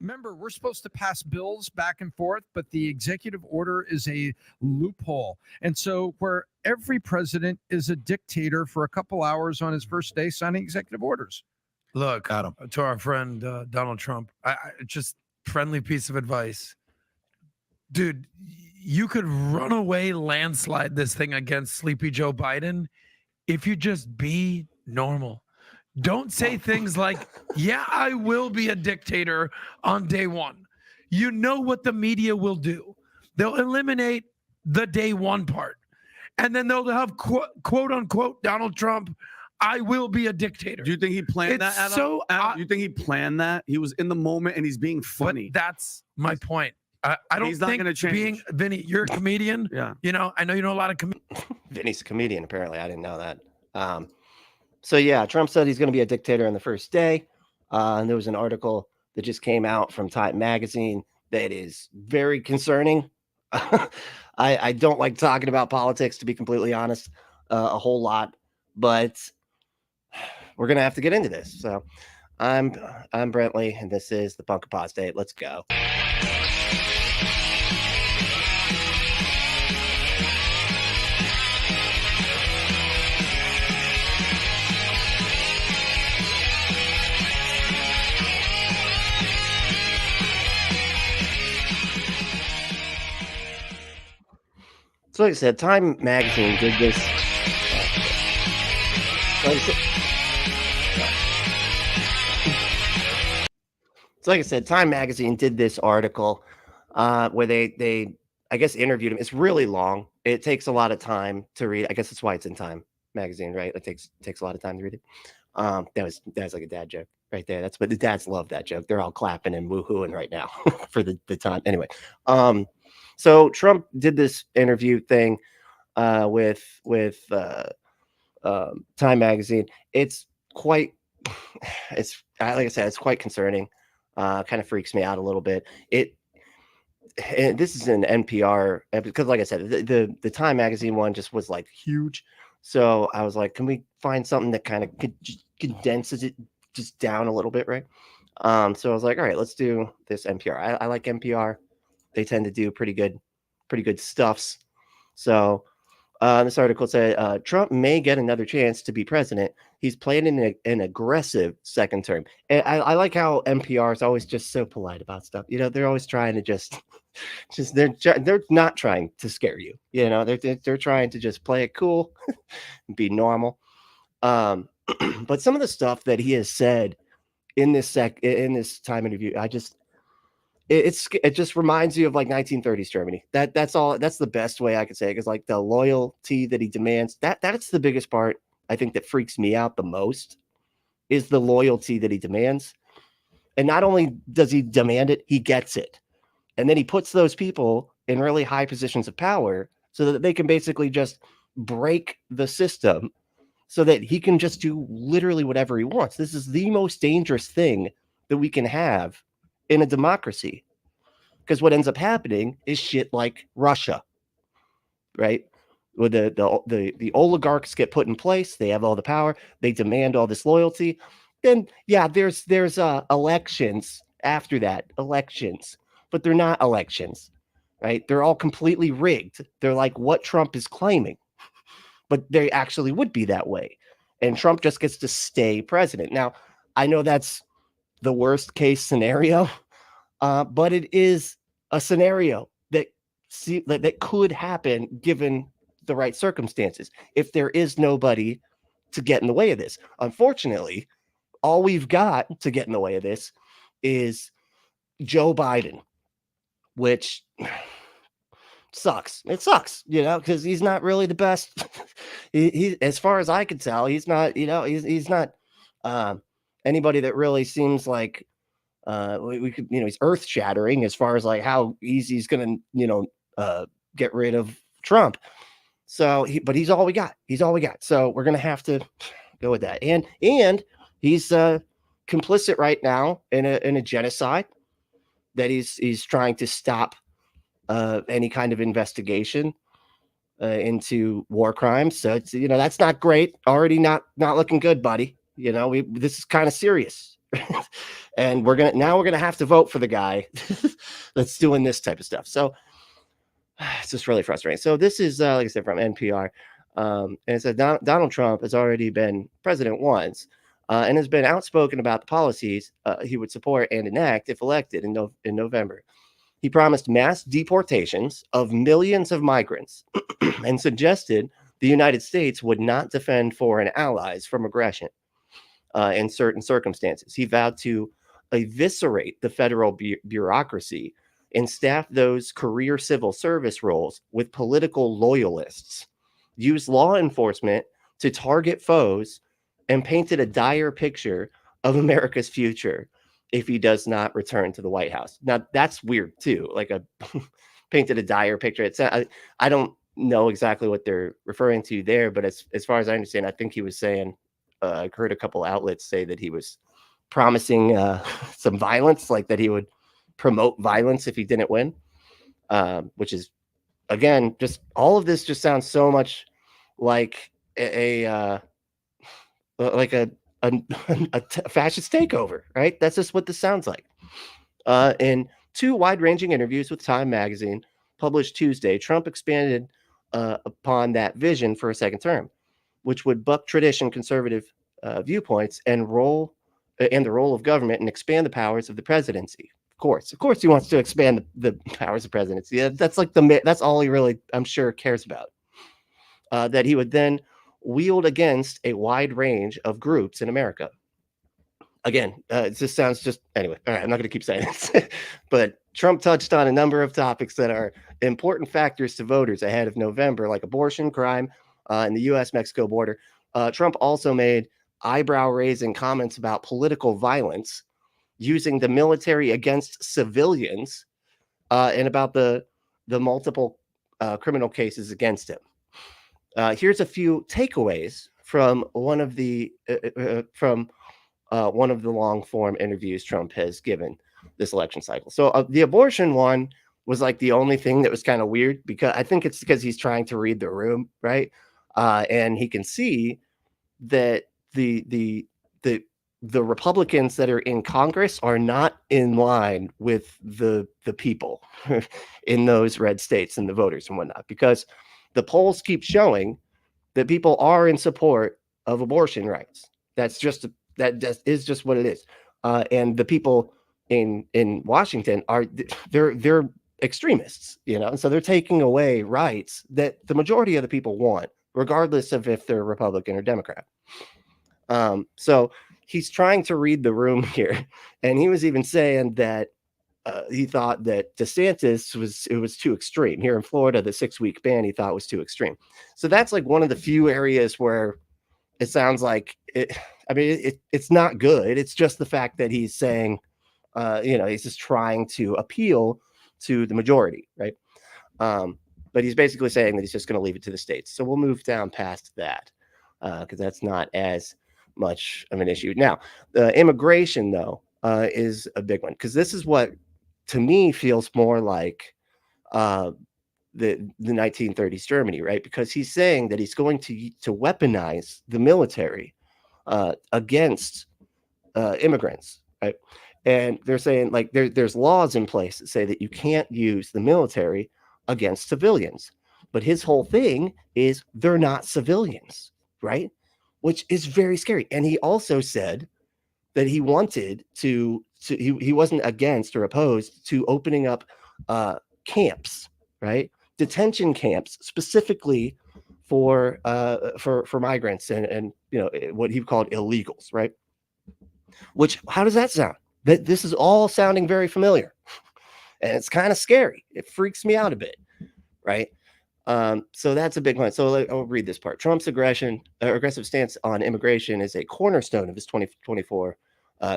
Remember, we're supposed to pass bills back and forth, but the executive order is a loophole. And so where every president is a dictator for a couple hours on his first day signing executive orders. Look, Adam, to our friend Donald Trump, I just friendly piece of advice. Dude, you could run away, landslide this thing against Sleepy Joe Biden if you just be normal. Don't say things like, yeah, I will be a dictator on day one. You know what the media will do. They'll eliminate the day one part. And then they'll have quote unquote Donald Trump, I will be a dictator. Do you think he planned that, Adam? Adam, you think he planned that? He was in the moment and he's being funny. But that's my point. I don't He's not think gonna change. Vinny, you're a comedian. Yeah. You know, I know you know a lot of comedians. Vinny's a comedian, apparently. I didn't know that. So yeah, Trump said he's going to be a dictator on the first day. And there was an article that just came out from Time magazine that is very concerning. I don't like talking about politics, to be completely honest, a whole lot, but we're going to have to get into this. So I'm Brently, and this is the Punk Apostate. Let's go. So like I said, Time magazine did this. So like I said, Time magazine did this article where they I guess interviewed him. It's really long. It takes a lot of time to read. I guess that's why it's in Time magazine, right? It takes a lot of time to read it. That was like a dad joke right there. That's what the dads love, that joke. They're all clapping and woohooing right now for the time. Anyway, so Trump did this interview thing with Time magazine. It's like I said, it's quite concerning. Kind of freaks me out a little bit. And this is an NPR because, like I said, the Time magazine one just was like huge. So I was like, can we find something that kind of condenses it just down a little bit, right? So I was like, all right, let's do this NPR. I like NPR. They tend to do pretty good stuffs. So this article said Trump may get another chance to be president. He's planning an aggressive second term. And I like how NPR is always just so polite about stuff. You know, they're always trying to just they're not trying to scare you. You know, they're trying to just play it cool and be normal. But some of the stuff that he has said in this Time interview, it just reminds you of like 1930s Germany. That's all. That's the best way I could say it, because like the loyalty that he demands, that's the biggest part I think that freaks me out the most, is the loyalty that he demands. And not only does he demand it, he gets it. And then he puts those people in really high positions of power so that they can basically just break the system so that he can just do literally whatever he wants. This is the most dangerous thing that we can have in a democracy, because what ends up happening is shit like Russia, right? Where the oligarchs get put in place, they have all the power, they demand all this loyalty. Then yeah, there's elections after that, but they're not elections, right? They're all completely rigged. They're like what Trump is claiming, but they actually would be that way. And Trump just gets to stay president. Now, I know that's the worst case scenario, but it is a scenario that could happen given the right circumstances, if there is nobody to get in the way of this. Unfortunately, all we've got to get in the way of this is Joe Biden, which sucks. It sucks, you know, because he's not really the best. he as far as I can tell, he's not, you know, he's not anybody that really seems like we could, you know, he's earth shattering as far as like how easy he's gonna, you know, get rid of Trump. So but he's all we got. So we're gonna have to go with that. And he's complicit right now in a genocide that he's trying to stop any kind of investigation into war crimes. So it's, you know, that's not great. Already not looking good, buddy. You know, this is kind of serious. And we're gonna have to vote for the guy that's doing this type of stuff. So it's just really frustrating. So this is like I said, from NPR, and it said Donald Trump has already been president once, and has been outspoken about the policies he would support and enact if elected in November. He promised mass deportations of millions of migrants and suggested the United States would not defend foreign allies from aggression in certain circumstances. He vowed to eviscerate the federal bureaucracy and staff those career civil service roles with political loyalists, use law enforcement to target foes, and painted a dire picture of America's future if he does not return to the White House. Now, that's weird too, like a painted a dire picture. I don't know exactly what they're referring to there, but as far as I understand, I think he was saying, I heard a couple outlets say that he was promising some violence, like that he would promote violence if he didn't win, which is, again, just all of this just sounds so much like a fascist takeover, right? That's just what this sounds like. In two wide-ranging interviews with Time magazine published Tuesday, Trump expanded upon that vision for a second term, which would buck tradition conservative viewpoints and the role of government and expand the powers of the presidency. Of course, he wants to expand the powers of presidency. Yeah, that's like that's all he really, I'm sure, cares about. That he would then wield against a wide range of groups in America. Again, it just sounds just anyway. All right, I'm not going to keep saying this, but Trump touched on a number of topics that are important factors to voters ahead of November, like abortion, crime, and the U.S.-Mexico border. Trump also made eyebrow-raising comments about political violence, using the military against civilians, and about the multiple criminal cases against him. Here's a few takeaways from one of the long form interviews Trump has given this election cycle. So the abortion one was like the only thing that was kind of weird, because I think it's because he's trying to read the room, right? And he can see that the Republicans that are in Congress are not in line with the people in those red states and the voters and whatnot, because the polls keep showing that people are in support of abortion rights. That is just what it is. And the people in Washington they're extremists, and so they're taking away rights that the majority of the people want, regardless of if they're Republican or Democrat. So he's trying to read the room here, and he was even saying that he thought that DeSantis was too extreme. Here in Florida, the 6-week ban he thought was too extreme. So that's like one of the few areas where it sounds like it. I mean, it's not good. It's just the fact that he's saying, he's just trying to appeal to the majority, right? But he's basically saying that he's just going to leave it to the states. So we'll move down past that because that's not as much of an issue. Now, immigration, though, is a big one, because this is what, to me, feels more like the 1930s Germany, right? Because he's saying that he's going to weaponize the military against immigrants, right? And they're saying, like, there's laws in place that say that you can't use the military against civilians. But his whole thing is they're not civilians, right? Which is very scary. And he also said that he wanted he wasn't against or opposed to opening up camps, right? Detention camps specifically for migrants and what he called illegals, right? Which, how does that sound? That this is all sounding very familiar, and it's kind of scary. It freaks me out a bit, right? So that's a big one. So I'll read this part. Trump's aggressive stance on immigration is a cornerstone of his 2024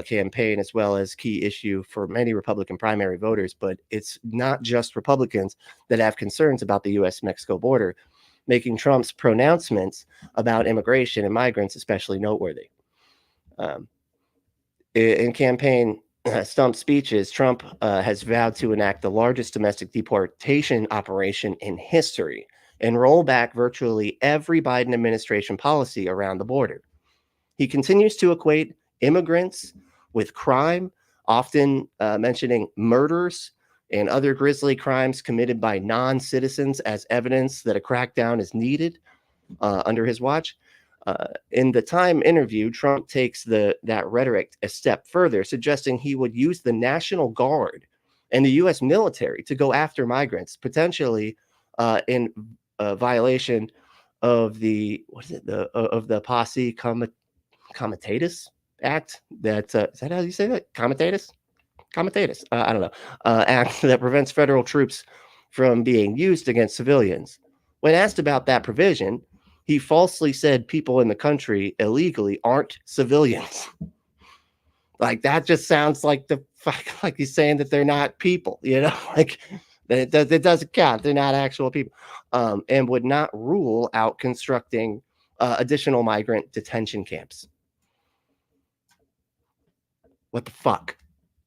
campaign, as well as key issue for many Republican primary voters. But it's not just Republicans that have concerns about the U.S.-Mexico border, making Trump's pronouncements about immigration and migrants especially noteworthy. In campaign stump speeches, Trump has vowed to enact the largest domestic deportation operation in history and roll back virtually every Biden administration policy around the border. He continues to equate immigrants with crime, often mentioning murders and other grisly crimes committed by non-citizens as evidence that a crackdown is needed under his watch. In the Time interview, Trump takes that rhetoric a step further, suggesting he would use the National Guard and the U.S. military to go after migrants, potentially in violation of the Apostate Comitatus Act. Is that how you say that? Comitatus? I don't know. Act that prevents federal troops from being used against civilians. When asked about that provision, he falsely said people in the country illegally aren't civilians. Like, that just sounds like like he's saying that they're not people, like it doesn't count. They're not actual people, and would not rule out constructing additional migrant detention camps. What the fuck?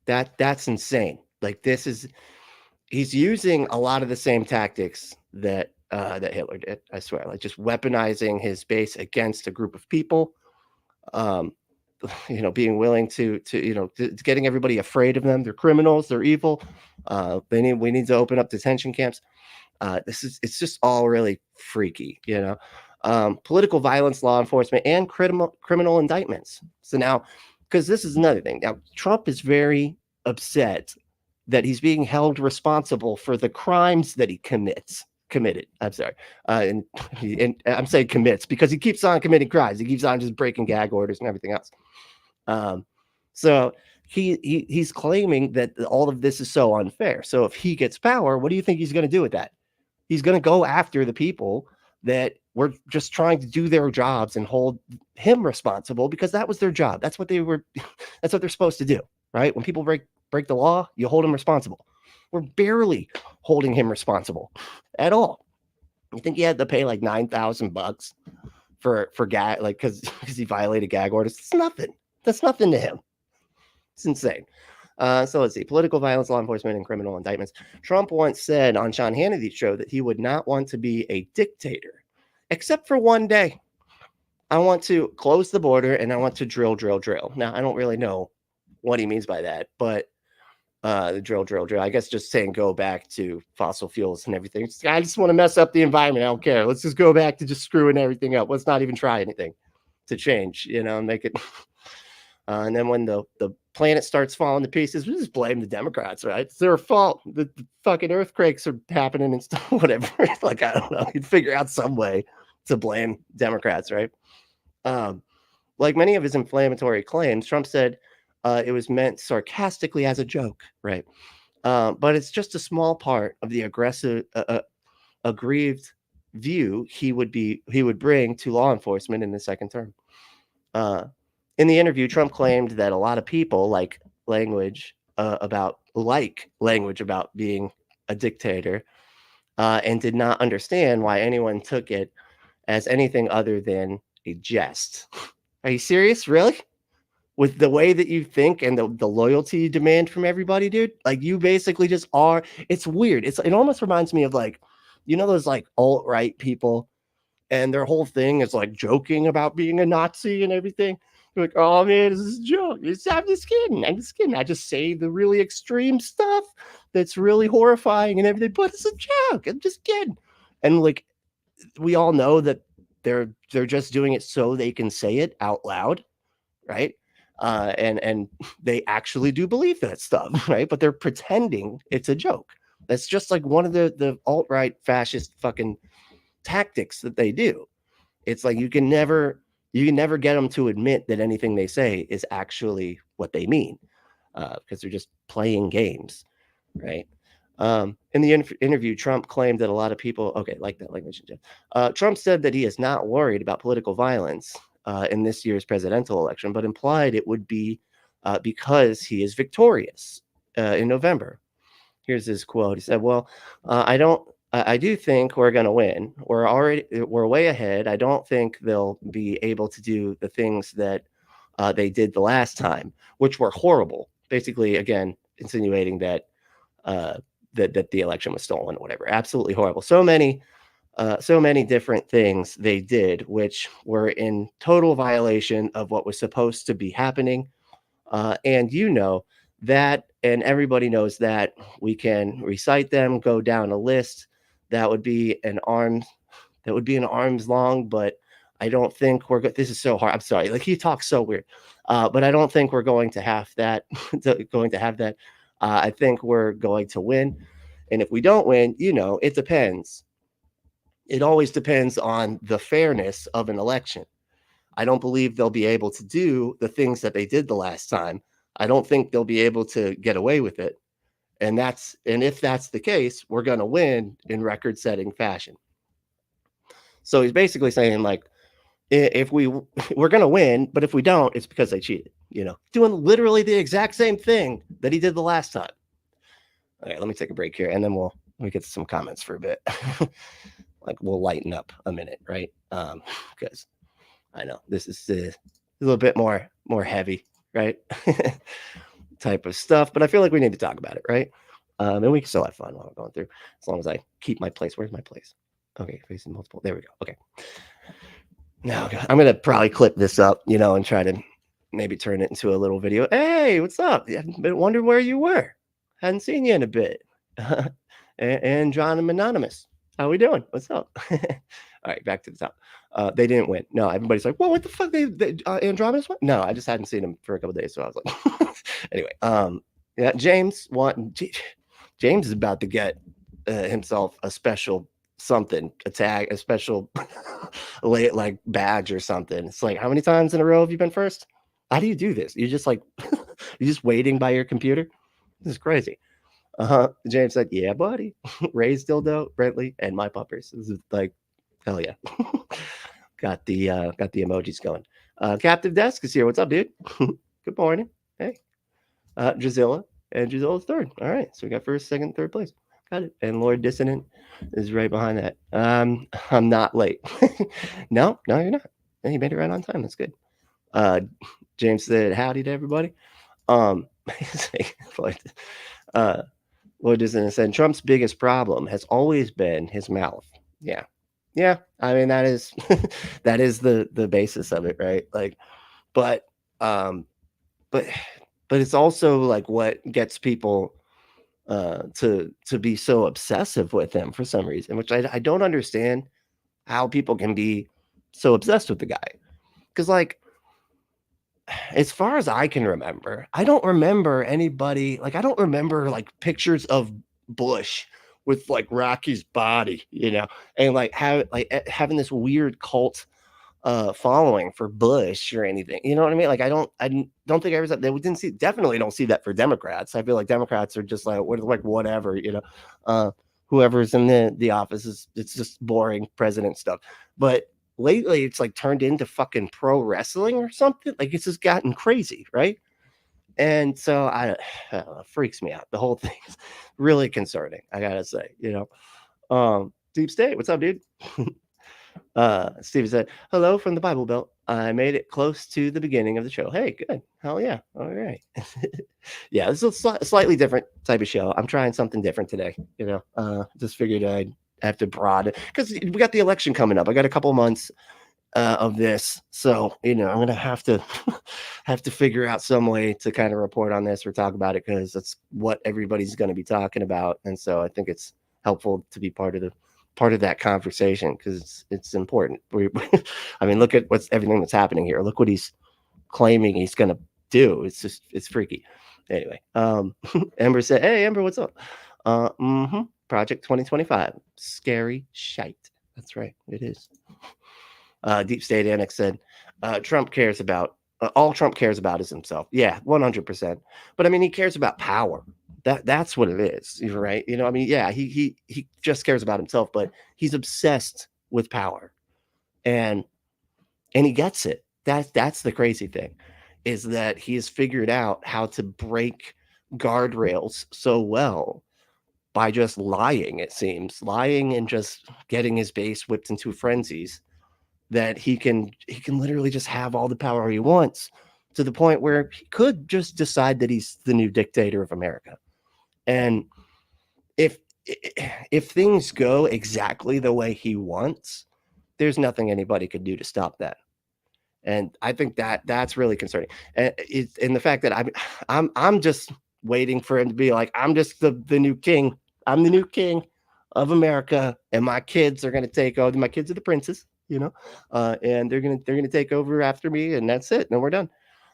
That's insane. Like, he's using a lot of the same tactics that Hitler did, I swear, like just weaponizing his base against a group of people, being willing to getting everybody afraid of them. They're criminals, they're evil. We need to open up detention camps. It's just all really freaky, political violence, law enforcement, and criminal indictments. So now, because this is another thing. Now, Trump is very upset that he's being held responsible for the crimes that he committed. I'm sorry. And I'm saying commits because he keeps on committing crimes. He keeps on just breaking gag orders and everything else. So he's claiming that all of this is so unfair. So if he gets power, what do you think he's going to do with that? He's going to go after the people that were just trying to do their jobs and hold him responsible because that was their job. That's what they're supposed to do, right? When people break the law, you hold them responsible. We're barely holding him responsible at all. You think he had to pay like $9,000 for gag, like because he violated gag orders? It's nothing. That's nothing to him. It's insane. So let's see. Political violence, law enforcement, and criminal indictments. Trump once said on Sean Hannity's show that he would not want to be a dictator, except for one day. I want to close the border and I want to drill. Now, I don't really know what he means by that, but the drill. I guess just saying go back to fossil fuels and everything. I just want to mess up the environment. I don't care. Let's just go back to just screwing everything up. Let's not even try anything to change, and make it. And then when the planet starts falling to pieces, we just blame the Democrats, right? It's their fault. The fucking earthquakes are happening and stuff, whatever. Like, I don't know. You'd figure out some way to blame Democrats, right? Like many of his inflammatory claims, Trump said it was meant sarcastically as a joke, right? But it's just a small part of the aggressive, aggrieved view he would bring to law enforcement in the second term. In the interview, Trump claimed that a lot of people like language about being a dictator and did not understand why anyone took it as anything other than a jest. Are you serious? Really? With the way that you think and the loyalty you demand from everybody, dude? Like, you basically just are. It's weird. It almost reminds me of like, those like alt-right people, and their whole thing is like joking about being a Nazi and everything. You're like, oh man, this is a joke. I'm just kidding. I just say the really extreme stuff that's really horrifying and everything, but it's a joke. I'm just kidding. And like, we all know that they're just doing it so they can say it out loud, right? And they actually do believe that stuff, right? But they're pretending it's a joke. That's just like one of the alt-right fascist fucking tactics that they do. It's like you can never get them to admit that anything they say is actually what they mean, because they're just playing games, right? In the interview, Trump claimed that a lot of people, like that language. Trump said that he is not worried about political violence in this year's presidential election, but implied it would be because he is victorious in November. Here's his quote. He said, well, I do think we're going to win. We're way ahead. I don't think they'll be able to do the things that they did the last time, which were horrible. Basically, again, insinuating that that the election was stolen or whatever. Absolutely horrible. So many different things they did, which were in total violation of what was supposed to be happening. And that, and everybody knows that. We can recite them, go down a list. That would be an arm's long, but I don't think we're this is so hard. I'm sorry. Like, he talks so weird. But I don't think we're going to have that. I think we're going to win. And if we don't win, it depends. It always depends on the fairness of an election. I don't believe they'll be able to do the things that they did the last time. I don't think they'll be able to get away with it. And if that's the case, we're going to win in record-setting fashion. So he's basically saying, like, if we're going to win, but if we don't, it's because they cheated, doing literally the exact same thing that he did the last time. All right, let me take a break here, and then we get to some comments for a bit. Like, we'll lighten up a minute, right? Because I know this is a little bit more heavy, right? Type of stuff, but I feel like we need to talk about it, right? And we can still have fun while we're going through, as long as I keep my place. Where's my place? Okay, facing multiple. There we go. Okay. Now I'm gonna probably clip this up, and try to maybe turn it into a little video. Hey, what's up? I've been wondering where you were. Hadn't seen you in a bit. And John and Anonymous, how we doing? What's up? All right, back to the top. They didn't win. No, everybody's like, well, what the fuck? Andromedus won? No, I just hadn't seen him for a couple of days, so I was like, anyway. Yeah, James is about to get himself a special something, a tag, a special like badge or something. It's like, how many times in a row have you been first? How do you do this? You're just like, you're just waiting by your computer. This is crazy. James said, yeah, buddy. Ray's dildo, Brently, and my puppers. This is like, hell yeah. got the emojis going. Captive Desk is here. What's up, dude? Good morning. Hey. Drizilla, and Drizilla's third. All right, so we got first, second, third place. Got it. And Lord Dissonant is right behind that. I'm not late. No, you're not. Yeah, you made it right on time. That's good. James said, howdy to everybody. Lord Dissonant said, Trump's biggest problem has always been his mouth. Yeah. I mean, that is that is the basis of it, right? Like, but it's also like what gets people to be so obsessive with him for some reason, which I don't understand how people can be so obsessed with the guy. Because, like, as far as I can remember, I don't remember anybody, like, I don't remember like pictures of Bush with like Rocky's body, and like having this weird cult following for Bush or anything. You know what I mean? Like, I don't think I ever said that. We definitely don't see that for Democrats. I feel like Democrats are just like whatever, whoever's in the office it's just boring president stuff. But lately it's like turned into fucking pro wrestling or something. Like, it's just gotten crazy, right? And so I don't know, it freaks me out. The whole thing is really concerning, I gotta say. Deep State, what's up, dude? Steve said, hello from the Bible Belt. I made it close to the beginning of the show. Hey, good. Hell yeah. All right. Yeah, this is a slightly different type of show. I'm trying something different today. Just figured I'd have to broaden, because we got the election coming up. I got a couple months of this, so I'm gonna have to figure out some way to kind of report on this or talk about it, because that's what everybody's going to be talking about. And so I think it's helpful to be part of that conversation, because it's important. I mean, look at everything that's happening here. Look what he's claiming he's going to do. It's freaky. Anyway, Ember said, hey, Ember, what's up? Project 2025. Scary shite. That's right. It is. Deep State Annex said, Trump cares about, all Trump cares about is himself. Yeah, 100%. But I mean, he cares about power. That's what it is, right? I mean, yeah, he just cares about himself, but he's obsessed with power, and he gets it. That's the crazy thing, is that he has figured out how to break guardrails so well by just lying. It seems lying and just getting his base whipped into frenzies, that he can literally just have all the power he wants, to the point where he could just decide that he's the new dictator of America. And if things go exactly the way he wants, there's nothing anybody could do to stop that. And I think that's really concerning. And the fact that I'm just waiting for him to be like, I'm just the new king. I'm the new king of America, and my kids are going to take over. My kids are the princes, and they're gonna take over after me, and that's it. And we're done.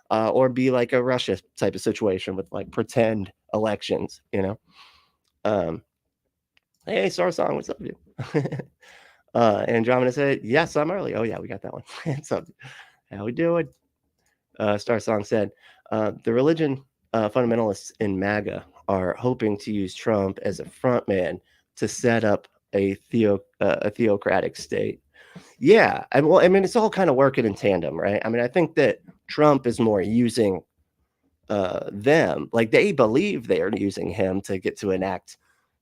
Or be like a Russia type of situation with like pretend elections, Hey, Star Song, what's up, dude? Andromeda said, yes, I'm early. Oh yeah, we got that one. So how we doing? Star Song said, the religion fundamentalists in MAGA are hoping to use Trump as a front man to set up a theocratic state. Yeah, I mean, it's all kind of working in tandem, right? I mean, I think that Trump is more using them, like they believe they are using him to get to enact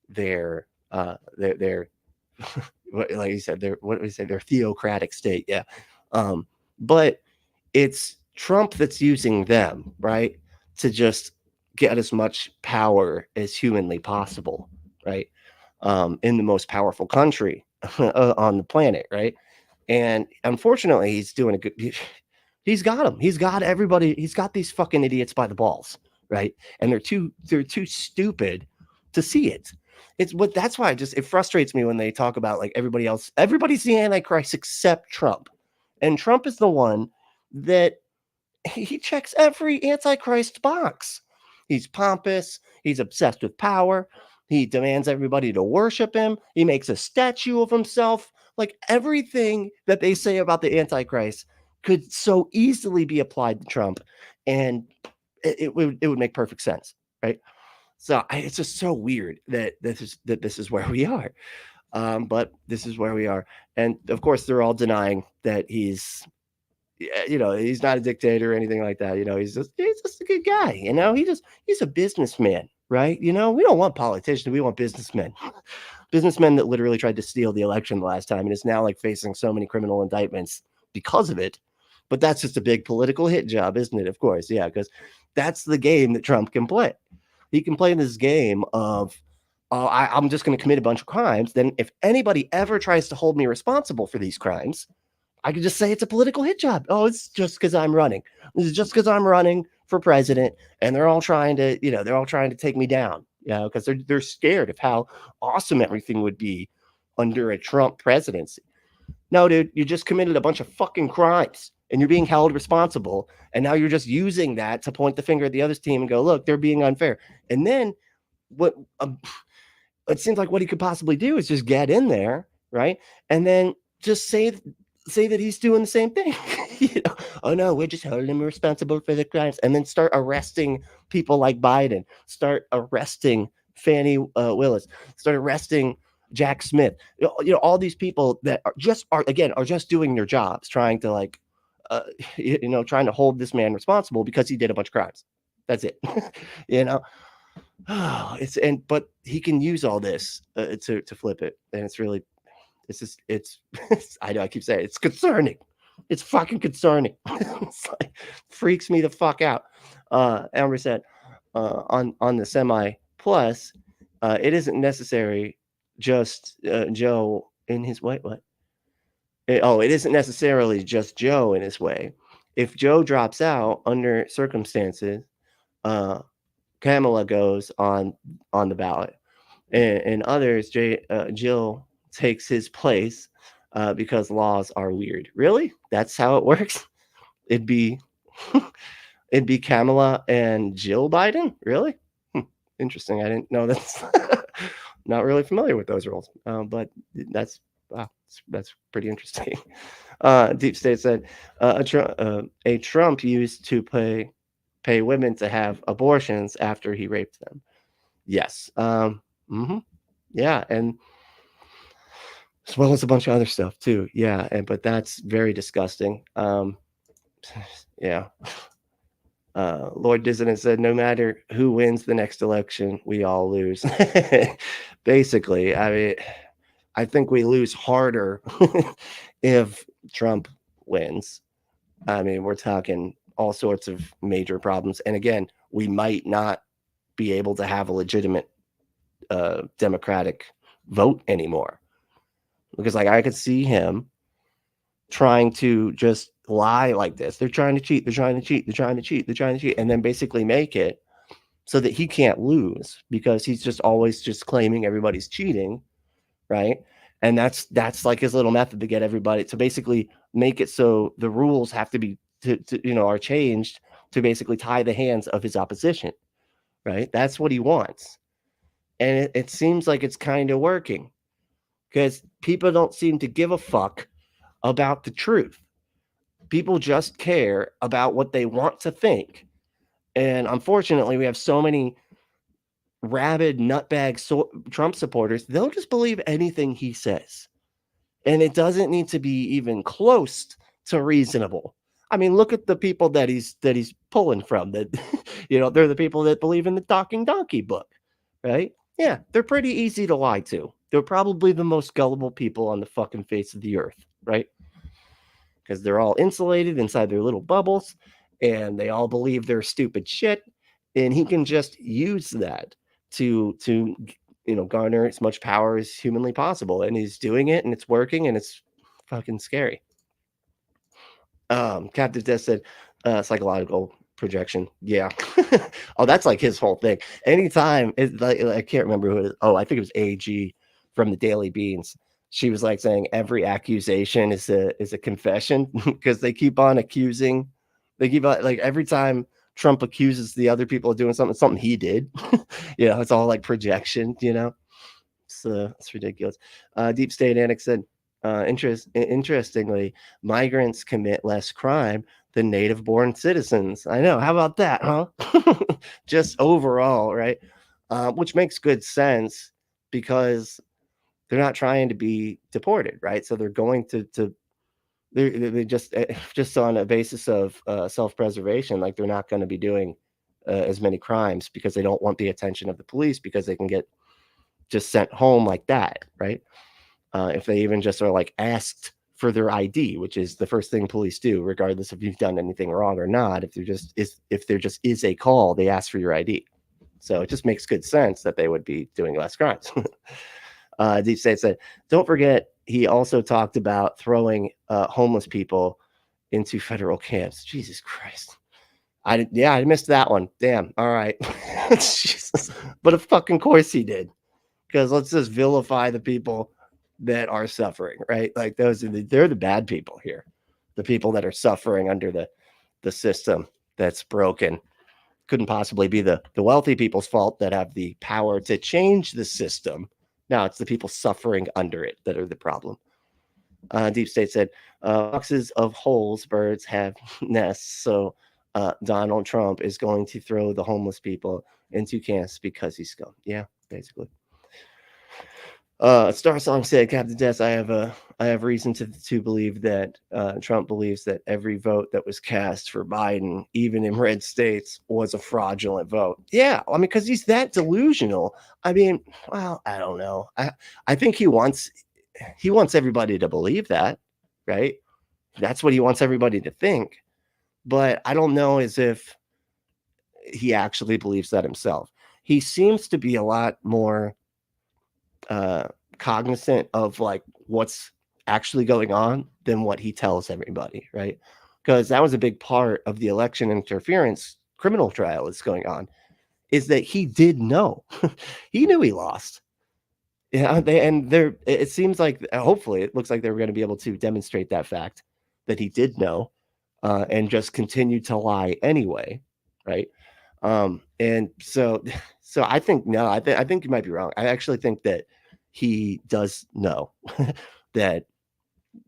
their like you said, their theocratic state. Yeah, but it's Trump that's using them, right, to just get as much power as humanly possible, right, in the most powerful country on the planet, right. And unfortunately, he's doing a good. He's got them. He's got everybody. He's got these fucking idiots by the balls, right? And they're too stupid to see it. That's why it frustrates me when they talk about like everybody else. Everybody's the Antichrist except Trump, and Trump is the one that he checks every Antichrist box. He's pompous. He's obsessed with power. He demands everybody to worship him. He makes a statue of himself. Like everything that they say about the Antichrist could so easily be applied to Trump, and it would make perfect sense, right? So it's just so weird that this is where we are, but this is where we are, and of course they're all denying that he's not a dictator or anything like that. He's just a good guy. He's a businessman, right? We don't want politicians. We want businessmen. Businessmen that literally tried to steal the election the last time and is now like facing so many criminal indictments because of it. But that's just a big political hit job, isn't it? Of course, yeah, because that's the game that Trump can play. He can play this game of, I'm just going to commit a bunch of crimes. Then if anybody ever tries to hold me responsible for these crimes, I could just say it's a political hit job. Oh, it's just because I'm running. This is just because I'm running for president, and they're all trying to take me down. Because they're scared of how awesome everything would be under a Trump presidency. No, dude, you just committed a bunch of fucking crimes, and you're being held responsible. And now you're just using that to point the finger at the other team and go, look, they're being unfair. And then it seems like what he could possibly do is just get in there, right? And then just say that he's doing the same thing. Oh no, we're just holding him responsible for the crimes, and then start arresting people like Biden, start arresting Fannie Willis, start arresting Jack Smith. All these people that are just doing their jobs, trying to trying to hold this man responsible because he did a bunch of crimes. That's it. But he can use all this to flip it, and I know I keep saying it's concerning. It's fucking concerning. It's like, freaks me the fuck out. Amber said on the semi plus, it isn't necessary just Joe in his way. What? It isn't necessarily just Joe in his way. If Joe drops out under circumstances, Kamala goes on the ballot, and others, Jill takes his place because laws are weird. Really? That's how it works? It'd be Kamala and Jill Biden? Really? Interesting. I didn't know that's not really familiar with those roles. But that's pretty interesting. Deep State said a Trump used to pay women to have abortions after he raped them. Yes. Yeah, and as well as a bunch of other stuff too. Yeah, but that's very disgusting. Yeah. Lord Dissident said, no matter who wins the next election, we all lose. Basically, I mean, I think we lose harder if Trump wins. I mean, we're talking all sorts of major problems. And again, we might not be able to have a legitimate Democratic vote anymore. Because I could see him trying to just lie like this. They're trying to cheat. And then basically make it so that he can't lose, because he's just always just claiming everybody's cheating, right? And that's like his little method to get everybody to basically make it so the rules have to be are changed to basically tie the hands of his opposition, right? That's what he wants. And it seems like it's kind of working, because people don't seem to give a fuck about the truth. People just care about what they want to think. And unfortunately, we have so many rabid nutbag Trump supporters, they'll just believe anything he says. And it doesn't need to be even close to reasonable. I mean, look at the people that he's pulling from, that they're the people that believe in the talking donkey book, right? Yeah, they're pretty easy to lie to. They're probably the most gullible people on the fucking face of the earth, right? Because they're all insulated inside their little bubbles, and they all believe they're stupid shit. And he can just use that to garner as much power as humanly possible. And he's doing it, and it's working, and it's fucking scary. Captain Death said, psychological projection. Yeah. Oh, that's like his whole thing. Anytime it's like, I can't remember who it is. Oh, I think it was AG from the Daily Beans. She was like saying every accusation is a confession, because they keep on accusing. They keep on, like, every time Trump accuses the other people of doing something he did. It's all like projection, it's ridiculous. Deep State Annex said, interestingly, migrants commit less crime than native born citizens. I know. How about that, huh? Just overall, right? Which makes good sense, because they're not trying to be deported, right? So they're going to they just on a basis of self-preservation, like they're not going to be doing as many crimes, because they don't want the attention of the police, because they can get just sent home like that, right? If they even just are like asked for their ID, which is the first thing police do, regardless if you've done anything wrong or not. If there just is a call, they ask for your ID. So it just makes good sense that they would be doing less crimes. Deep State said, don't forget, he also talked about throwing homeless people into federal camps. Jesus Christ. I missed that one. Damn. All right. Jesus. But of fucking course he did. Because let's just vilify the people that are suffering, right? Like they're the bad people here. The people that are suffering under the system that's broken. Couldn't possibly be the wealthy people's fault that have the power to change the system. No, it's the people suffering under it that are the problem. Deep State said, boxes of holes, birds have nests. So Donald Trump is going to throw the homeless people into camps because he's scum. Yeah, basically. Star Song said, Captain Death, I have reason to believe that Trump believes that every vote that was cast for Biden, even in red states, was a fraudulent vote. Yeah, I mean, because he's that delusional. I mean, well, I don't know. I think he wants everybody to believe that, right? That's what he wants everybody to think. But I don't know as if he actually believes that himself. He seems to be a lot more cognizant of like what's actually going on than what he tells everybody, right? Because that was a big part of the election interference criminal trial that's going on, is that he did know. He knew he lost. Yeah, it seems like, hopefully it looks like they were going to be able to demonstrate that fact, that he did know, and just continued to lie anyway, right? And so I think I think you might be wrong. I actually think that he does know that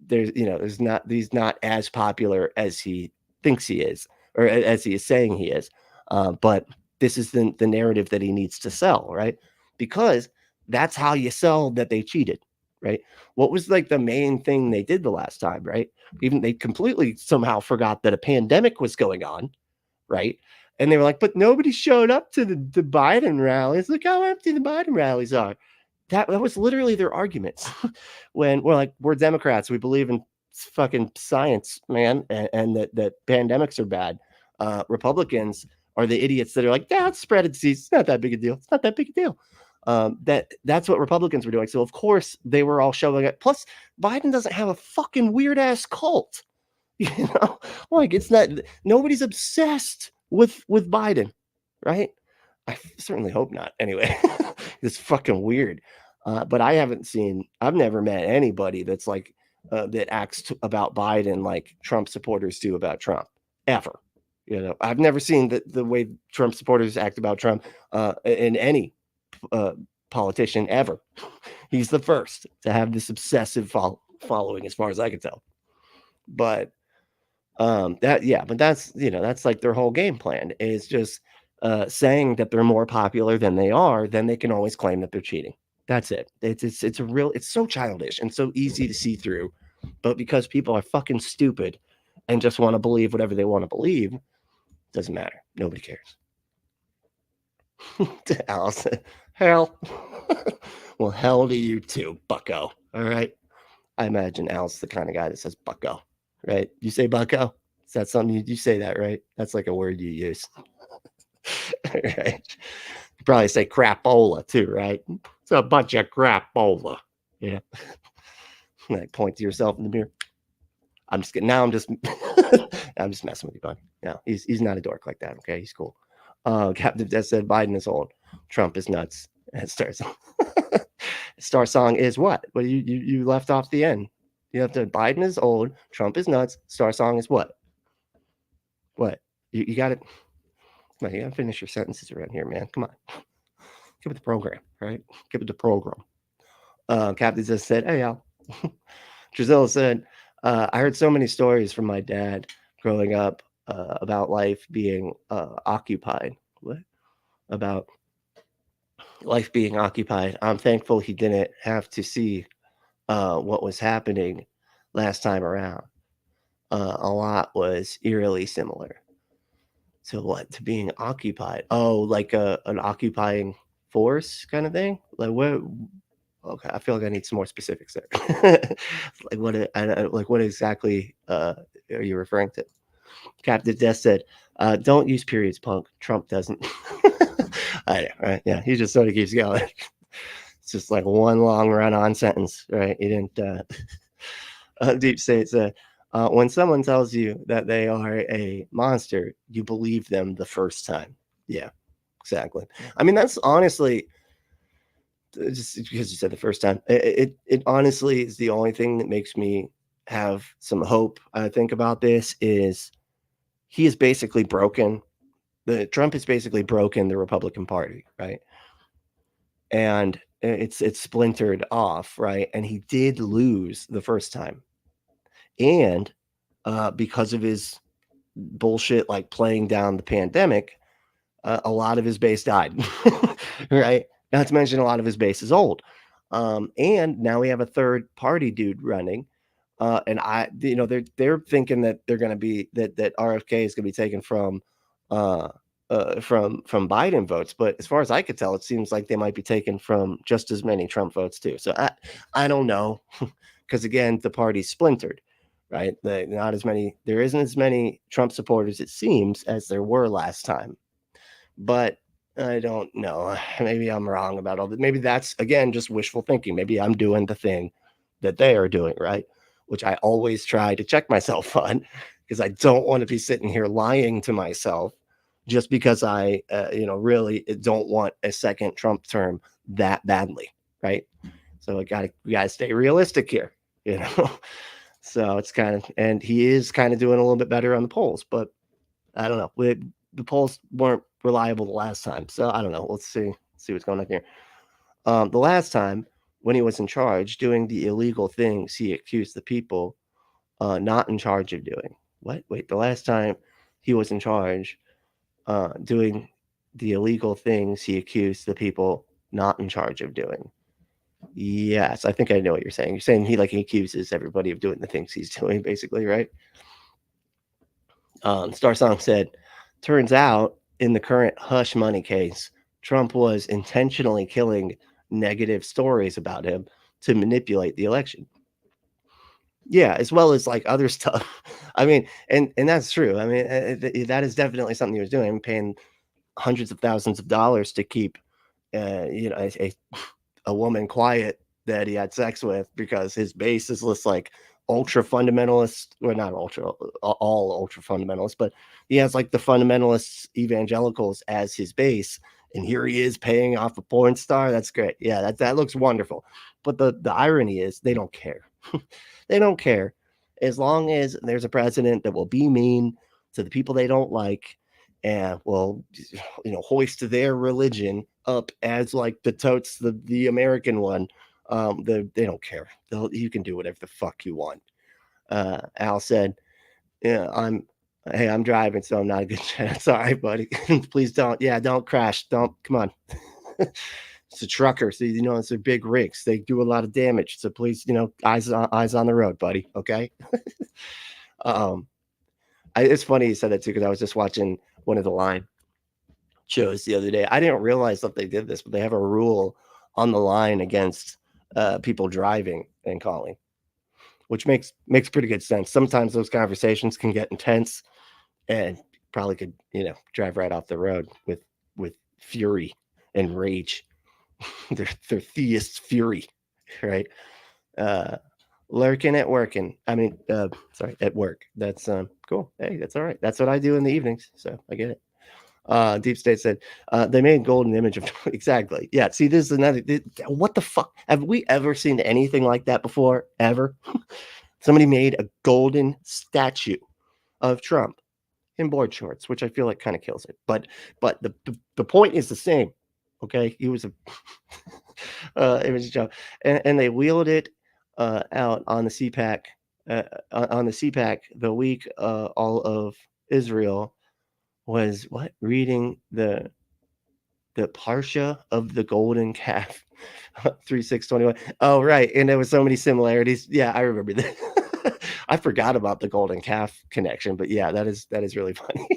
he's not as popular as he thinks he is, or as he is saying he is. But this is the narrative that he needs to sell, right? Because that's how you sell that they cheated, right? What was like the main thing they did the last time, right? Even they completely somehow forgot that a pandemic was going on, right? And they were like, but nobody showed up to the Biden rallies. Look how empty the Biden rallies are. That was literally their arguments. When we're Democrats, we believe in fucking science, man, and that pandemics are bad. Republicans are the idiots that are like, it's spread a disease. It's not that big a deal. It's not that big a deal. That's what Republicans were doing. So of course they were all showing up. Plus, Biden doesn't have a fucking weird ass cult. Like it's not, nobody's obsessed with Biden, right? I certainly hope not. Anyway, it's fucking weird. But I've never met anybody that's like that acts about Biden like Trump supporters do about Trump ever. You know, I've never seen the way Trump supporters act about Trump in any politician ever. He's the first to have this obsessive following, as far as I can tell. But but that's like their whole game plan is just saying that they're more popular than they are, then they can always claim that they're cheating. That's it. It's so childish and so easy to see through. But because people are fucking stupid and just want to believe whatever they want to believe, doesn't matter. Nobody cares. Allison, hell. Well, hell to you too, bucko. All right. I imagine Al's the kind of guy that says bucko, right? You say bucko? Is that something you say that, right? That's like a word you use. Right. You probably say crapola too, right? It's a bunch of crapola. Yeah. Like point to yourself in the mirror. I'm just kidding. Now I'm just I'm just messing with you, bud. No, he's not a dork like that. Okay, he's cool. Captain Death said Biden is old. Trump is nuts. And Star Song is what? Well, you left off the end. You have to Biden is old, Trump is nuts, Star Song is what? What? You got it. Come on, you gotta finish your sentences around here, man. Come on. Get with the program, right? Get with the program. Captain just said, hey, Al. Giselle said, I heard so many stories from my dad growing up about life being occupied. What? About life being occupied. I'm thankful he didn't have to see what was happening last time around. A lot was eerily similar. So what? To being occupied? Oh, like an occupying force kind of thing? Like what? Okay, I feel like I need some more specifics there. Like what exactly are you referring to? Captain Death said, don't use periods, punk. Trump doesn't. I know, right? Yeah, he just sort of keeps going. It's just like one long run-on sentence, right? He didn't. Deep State said, when someone tells you that they are a monster, you believe them the first time. Yeah, exactly. I mean, that's honestly, just because you said the first time, it honestly is the only thing that makes me have some hope. I think about this is he is basically broken. Trump has basically broken the Republican Party, right? And it's splintered off, right? And he did lose the first time. And because of his bullshit, like playing down the pandemic, a lot of his base died, right? Not to mention a lot of his base is old. And now we have a third party dude running. And they're thinking that they're going to be that RFK is going to be taken from Biden votes, but as far as I could tell, it seems like they might be taken from just as many Trump votes too. So I don't know, because again, the party's splintered, right? There isn't as many Trump supporters, it seems, as there were last time. But I don't know. Maybe I'm wrong about all that. Maybe that's again just wishful thinking. Maybe I'm doing the thing that they are doing, right? Which I always try to check myself on, because I don't want to be sitting here lying to myself just because I, really don't want a second Trump term that badly, right? So we gotta stay realistic here, you know. So it's and he is kind of doing a little bit better on the polls, but I don't know. The polls weren't reliable the last time, so I don't know. Let's see what's going on here. The last time when he was in charge, doing the illegal things he accused the people not in charge of doing. What? Wait, the last time he was in charge, doing the illegal things he accused the people not in charge of doing. Yes, I think I know what you're saying. You're saying he accuses everybody of doing the things he's doing, basically, right? Star Song said, turns out in the current hush money case, Trump was intentionally killing negative stories about him to manipulate the election. Yeah, as well as like other stuff. I mean, and that's true. I mean, that is definitely something he was doing. I'm paying hundreds of thousands of dollars to keep, a woman quiet that he had sex with, because his base is this like ultra fundamentalist, or not ultra, all ultra fundamentalists, but he has like the fundamentalists, evangelicals as his base, and here he is paying off a porn star. That's great. Yeah, that looks wonderful. But the irony is they don't care. They don't care. As long as there's a president that will be mean to the people they don't like and will, hoist their religion up as like the totes, the American one, they don't care. You can do whatever the fuck you want. Al said, yeah, I'm driving, so I'm not a good chance. Sorry, buddy. Please don't. Yeah, don't crash. Don't. Come on. It's a trucker. So, it's a big rigs. They do a lot of damage. So please, eyes on the road, buddy. Okay. It's funny you said that too, because I was just watching one of the line shows the other day. I didn't realize that they did this, but they have a rule on the line against people driving and calling, which makes pretty good sense. Sometimes those conversations can get intense and probably could, drive right off the road with fury and rage. They're theist fury, right? Lurking at working. At work. That's cool. Hey, that's all right. That's what I do in the evenings. So I get it. Deep State said they made golden image of exactly. Yeah. See, this is another. What the fuck? Have we ever seen anything like that before? Ever? Somebody made a golden statue of Trump in board shorts, which I feel like kind of kills it. But the point is the same. Okay, he was a image job, and they wheeled it out on the CPAC the week all of Israel was reading the Parsha of the Golden Calf 3:6:21. Oh, right, and there was so many similarities. Yeah, I remember that. I forgot about the golden calf connection, but yeah, that is really funny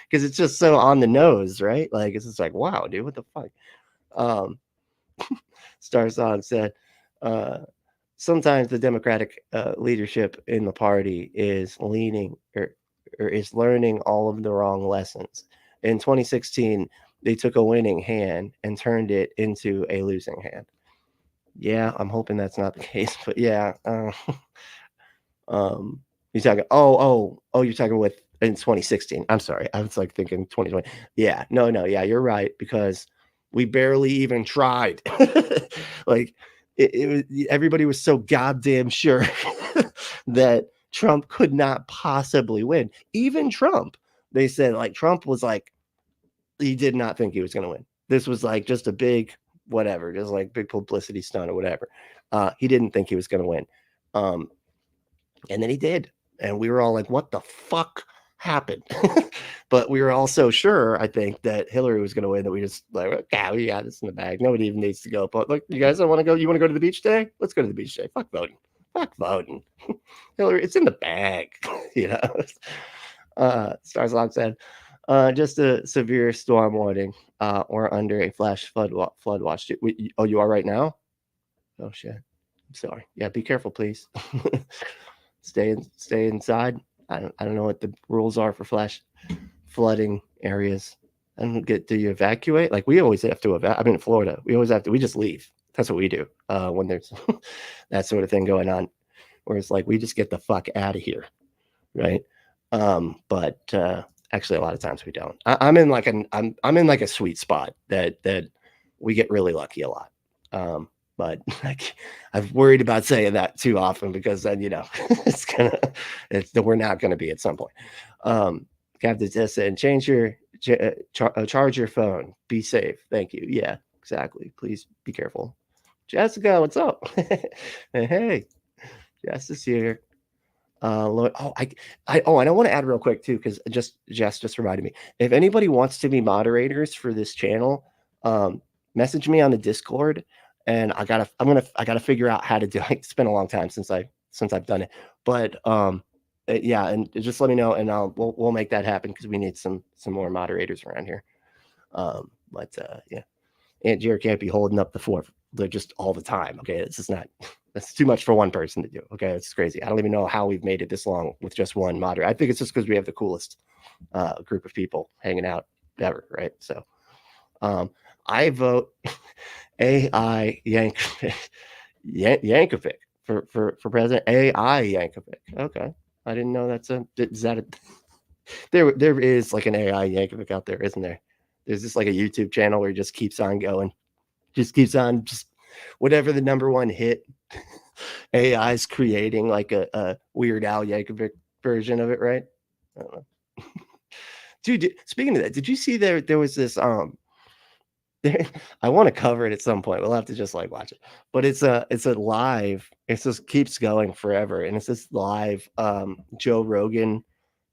because it's just so on the nose, right? Like it's just like, wow, dude, what the fuck? Star Song said, sometimes the Democratic leadership in the party is leaning or is learning all of the wrong lessons. In 2016, they took a winning hand and turned it into a losing hand. Yeah, I'm hoping that's not the case, but yeah. You're talking, you're talking with in 2016. I'm sorry. I was like thinking 2020. Yeah, no. Yeah, you're right, because we barely even tried. Like it was, everybody was so goddamn sure that Trump could not possibly win. Even Trump, they said, like, Trump was like, he did not think he was going to win. This was like just a big whatever, just like big publicity stunt or whatever. He didn't think he was going to win. And then he did. And we were all like, what the fuck happened? But we were all so sure, I think, that Hillary was going to win that we just like, okay, we got this in the bag. Nobody even needs to go. But look, you guys don't want to go. You want to go to the beach today? Let's go to the beach today. Fuck voting. Fuck voting. Hillary, it's in the bag. Stars Lock said, just a severe storm warning or under a flash flood watch. Oh, you are right now? Oh, shit. I'm sorry. Yeah, be careful, please. Stay inside. I don't know what the rules are for flash flooding areas. I don't get. Do you evacuate? Like we always have to evacuate. I mean, in Florida, we always have to. We just leave. That's what we do when there's that sort of thing going on. Where it's like we just get the fuck out of here, right? But actually, a lot of times we don't. I'm in like a sweet spot that we get really lucky a lot. But like, I've worried about saying that too often because then, we're not going to be at some point. Captain Tess said, charge your phone. Be safe. Thank you. Yeah, exactly. Please be careful. Jessica, what's up? Hey, Jess is here. Lord, I want to add real quick too, because Jess just reminded me. If anybody wants to be moderators for this channel, message me on the Discord. And I gotta figure out how to do it. It's been a long time since I've done it, but yeah, and just let me know, and we'll make that happen because we need some more moderators around here. Yeah, Aunt Jer can't be holding up the fort just all the time. Okay, that's too much for one person to do. Okay, it's crazy. I don't even know how we've made it this long with just one moderator. I think it's just because we have the coolest group of people hanging out ever, right? So, I vote AI Yankovic for president. AI Yankovic. Okay, I didn't know there is like an AI Yankovic out there, isn't there? Is this like a YouTube channel where it just keeps on going, just keeps on, just whatever the number one hit, AI is creating like a Weird Al Yankovic version of it, right? I don't know. Dude, speaking of that, did you see there was this there, I want to cover it at some point. We'll have to just like watch it. But it's a live, it just keeps going forever. And it's this live Joe Rogan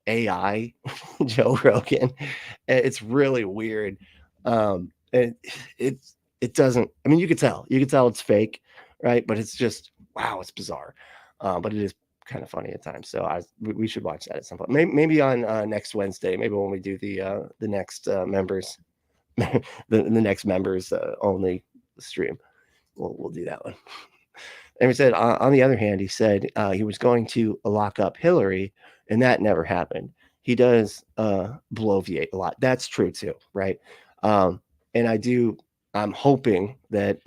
AI Joe Rogan. It's really weird. It doesn't, I mean, you could tell it's fake, right? But it's just, wow, it's bizarre. But it is kind of funny at times. So we should watch that at some point. Maybe on next Wednesday, maybe when we do the next members, the next members only stream, we'll do that one. And he said, on the other hand, he said he was going to lock up Hillary, and that never happened. He does bloviate a lot. That's true too, right? And I'm hoping that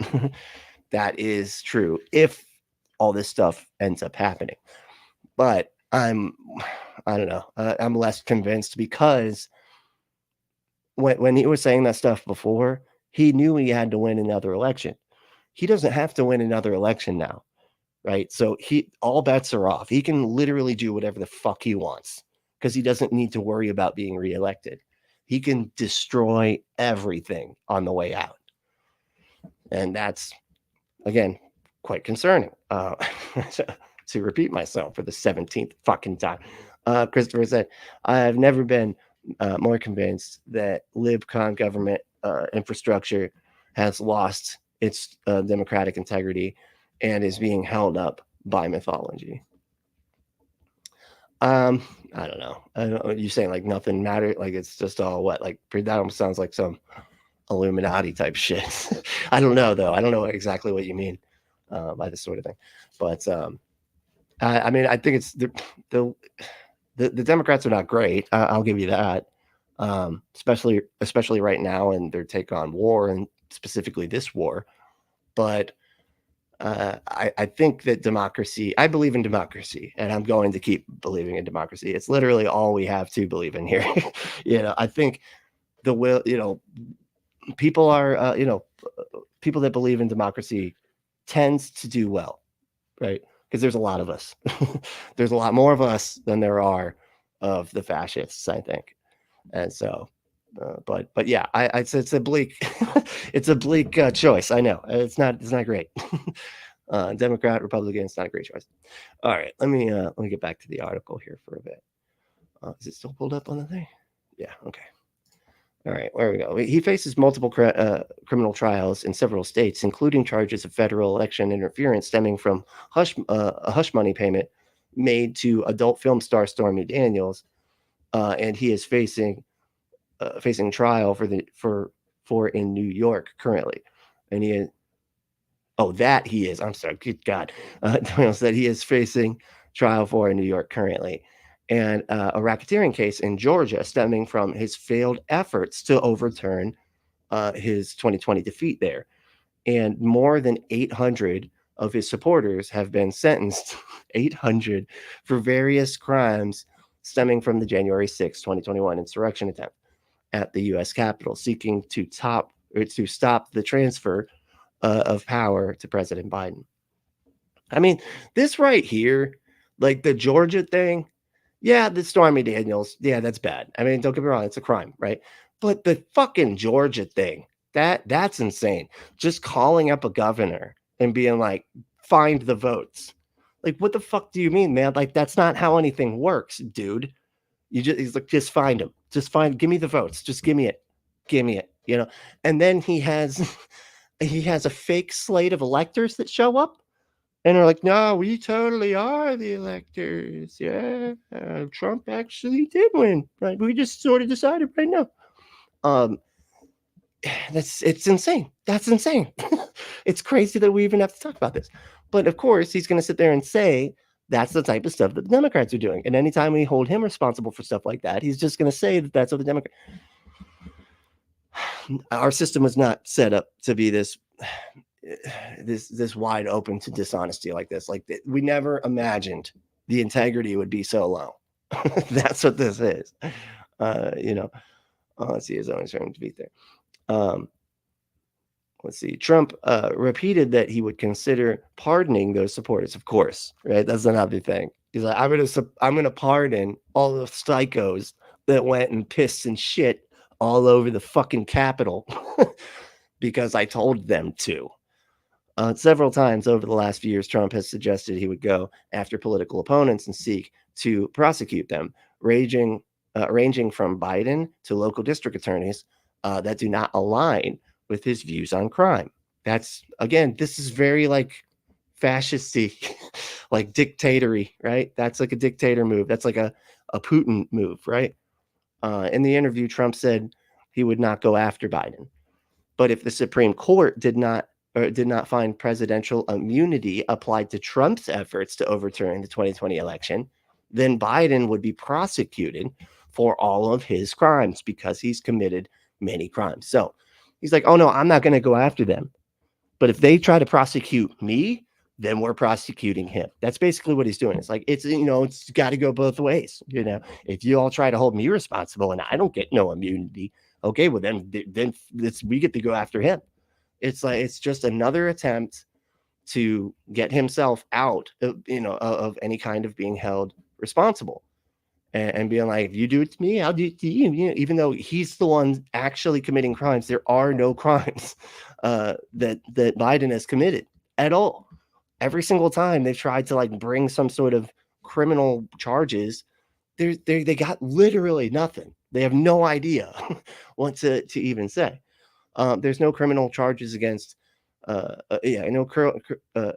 that is true if all this stuff ends up happening. But I don't know. I'm less convinced because when he was saying that stuff before, he knew he had to win another election. He doesn't have to win another election now, right? So all bets are off. He can literally do whatever the fuck he wants because he doesn't need to worry about being reelected. He can destroy everything on the way out. And that's, again, quite concerning. To repeat myself for the 17th fucking time. Christopher said, I have never been more convinced that LibCon government infrastructure has lost its democratic integrity and is being held up by mythology. I don't know. You're saying like nothing mattered, like it's just all what? Like that almost sounds like some Illuminati type shit. I don't know though. I don't know exactly what you mean by this sort of thing. But I mean, I think it's the Democrats are not great. I'll give you that. Especially right now and their take on war and specifically this war. But I think that democracy, I believe in democracy, and I'm going to keep believing in democracy. It's literally all we have to believe in here. I think the will, people are, people that believe in democracy tends to do well, right? Because there's a lot of us. There's a lot more of us than there are of the fascists, I think. And so, but yeah, it's a bleak, it's a bleak choice. I know it's not great. Democrat, Republican, it's not a great choice. All right, let me get back to the article here for a bit. Is it still pulled up on the thing? Yeah. Okay. All right, where we go. He faces multiple criminal trials in several states, including charges of federal election interference stemming from a hush money payment made to adult film star Stormy Daniels, and he is facing trial for in New York currently, and he is. Oh, that he is. I'm sorry. Good God, Daniels said he is facing trial for in New York currently. And a racketeering case in Georgia stemming from his failed efforts to overturn his 2020 defeat there. And more than 800 of his supporters have been sentenced, 800, for various crimes stemming from the January 6, 2021 insurrection attempt at the U.S. Capitol, seeking to stop the transfer of power to President Biden. I mean, this right here, like the Georgia thing, yeah, the Stormy Daniels, yeah, that's bad. I mean, don't get me wrong, it's a crime, right? But the fucking Georgia thing, that's insane. Just calling up a governor and being like, find the votes. Like, what the fuck do you mean, man? Like, that's not how anything works, dude. He's like, just find them. Give me the votes. Just give me it. And then he has a fake slate of electors that show up. And they're like, no, we totally are the electors. Yeah, Trump actually did win, right? We just sort of decided right now. It's insane. That's insane. It's crazy that we even have to talk about this. But of course, he's going to sit there and say that's the type of stuff that the Democrats are doing. And anytime we hold him responsible for stuff like that, he's just going to say that that's what the Democrats. Our system was not set up to be this wide open to dishonesty like this. Like we never imagined the integrity would be so low. That's what this is. Let's see, his own term to beat there. Let's see. Trump repeated that he would consider pardoning those supporters. Of course, right? That's another thing. He's like, I'm gonna pardon all the psychos that went and pissed and shit all over the fucking Capitol because I told them to. Several times over the last few years, Trump has suggested he would go after political opponents and seek to prosecute them, ranging from Biden to local district attorneys that do not align with his views on crime. That's, again, this is very like fascisty, like dictatory, right? That's like a dictator move. That's like a Putin move, right? In the interview, Trump said he would not go after Biden. But if the Supreme Court did not find presidential immunity applied to Trump's efforts to overturn the 2020 election, then Biden would be prosecuted for all of his crimes because he's committed many crimes. So he's like, oh no, I'm not going to go after them. But if they try to prosecute me, then we're prosecuting him. That's basically what he's doing. It's like, it's got to go both ways. If you all try to hold me responsible and I don't get no immunity, okay, well then we get to go after him. It's like, it's just another attempt to get himself out of any kind of being held responsible, and being like, if you do it to me, I'll do it to you. Even though he's the one actually committing crimes, there are no crimes that Biden has committed at all. Every single time they've tried to like bring some sort of criminal charges, they got literally nothing. They have no idea what to even say. There's no criminal charges against,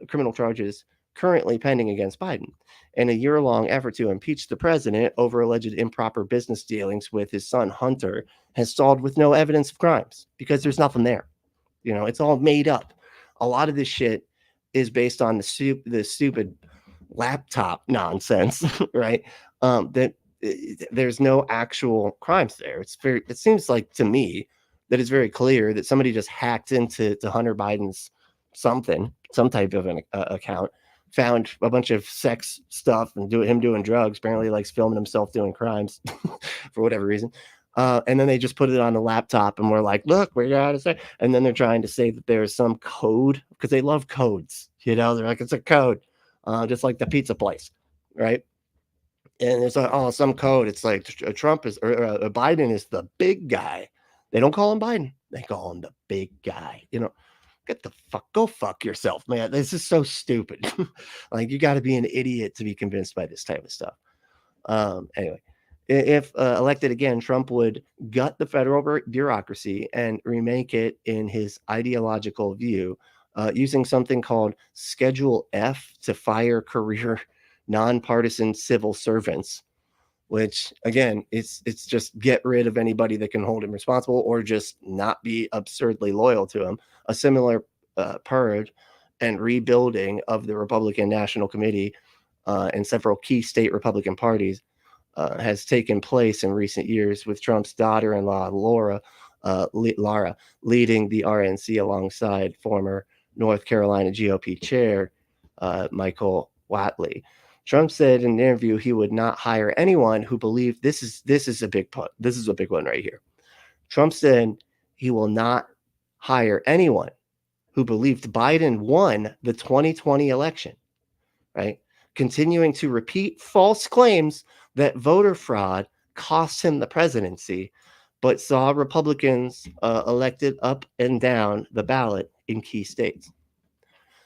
criminal charges currently pending against Biden. And a year-long effort to impeach the president over alleged improper business dealings with his son Hunter has stalled with no evidence of crimes because there's nothing there. It's all made up. A lot of this shit is based on the stupid laptop nonsense, right? There's no actual crimes there. It seems like to me that it's very clear that somebody just hacked into Hunter Biden's some type of an account, found a bunch of sex stuff and him doing drugs, apparently likes filming himself doing crimes for whatever reason. And then they just put it on the laptop and we're like, look, we gotta say, and then they're trying to say that there's some code because they love codes, they're like, it's a code, just like the pizza place, right? And it's like, some code. It's like Trump is, or Biden is the big guy. They don't call him Biden. They call him the big guy. Go fuck yourself, man. This is so stupid. Like, you got to be an idiot to be convinced by this type of stuff. Anyway, if elected again, Trump would gut the federal bureaucracy and remake it in his ideological view, using something called Schedule F to fire career nonpartisan civil servants, which again, it's just get rid of anybody that can hold him responsible or just not be absurdly loyal to him. A similar purge and rebuilding of the Republican National Committee and several key state Republican parties has taken place in recent years, with Trump's daughter-in-law, Lara, leading the RNC alongside former North Carolina GOP chair, Michael Whatley. Trump said in an interview he would not hire anyone who believed this is a big put. This is a big one right here. Trump said he will not hire anyone who believed Biden won the 2020 election, right? Continuing to repeat false claims that voter fraud cost him the presidency, but saw Republicans elected up and down the ballot in key states.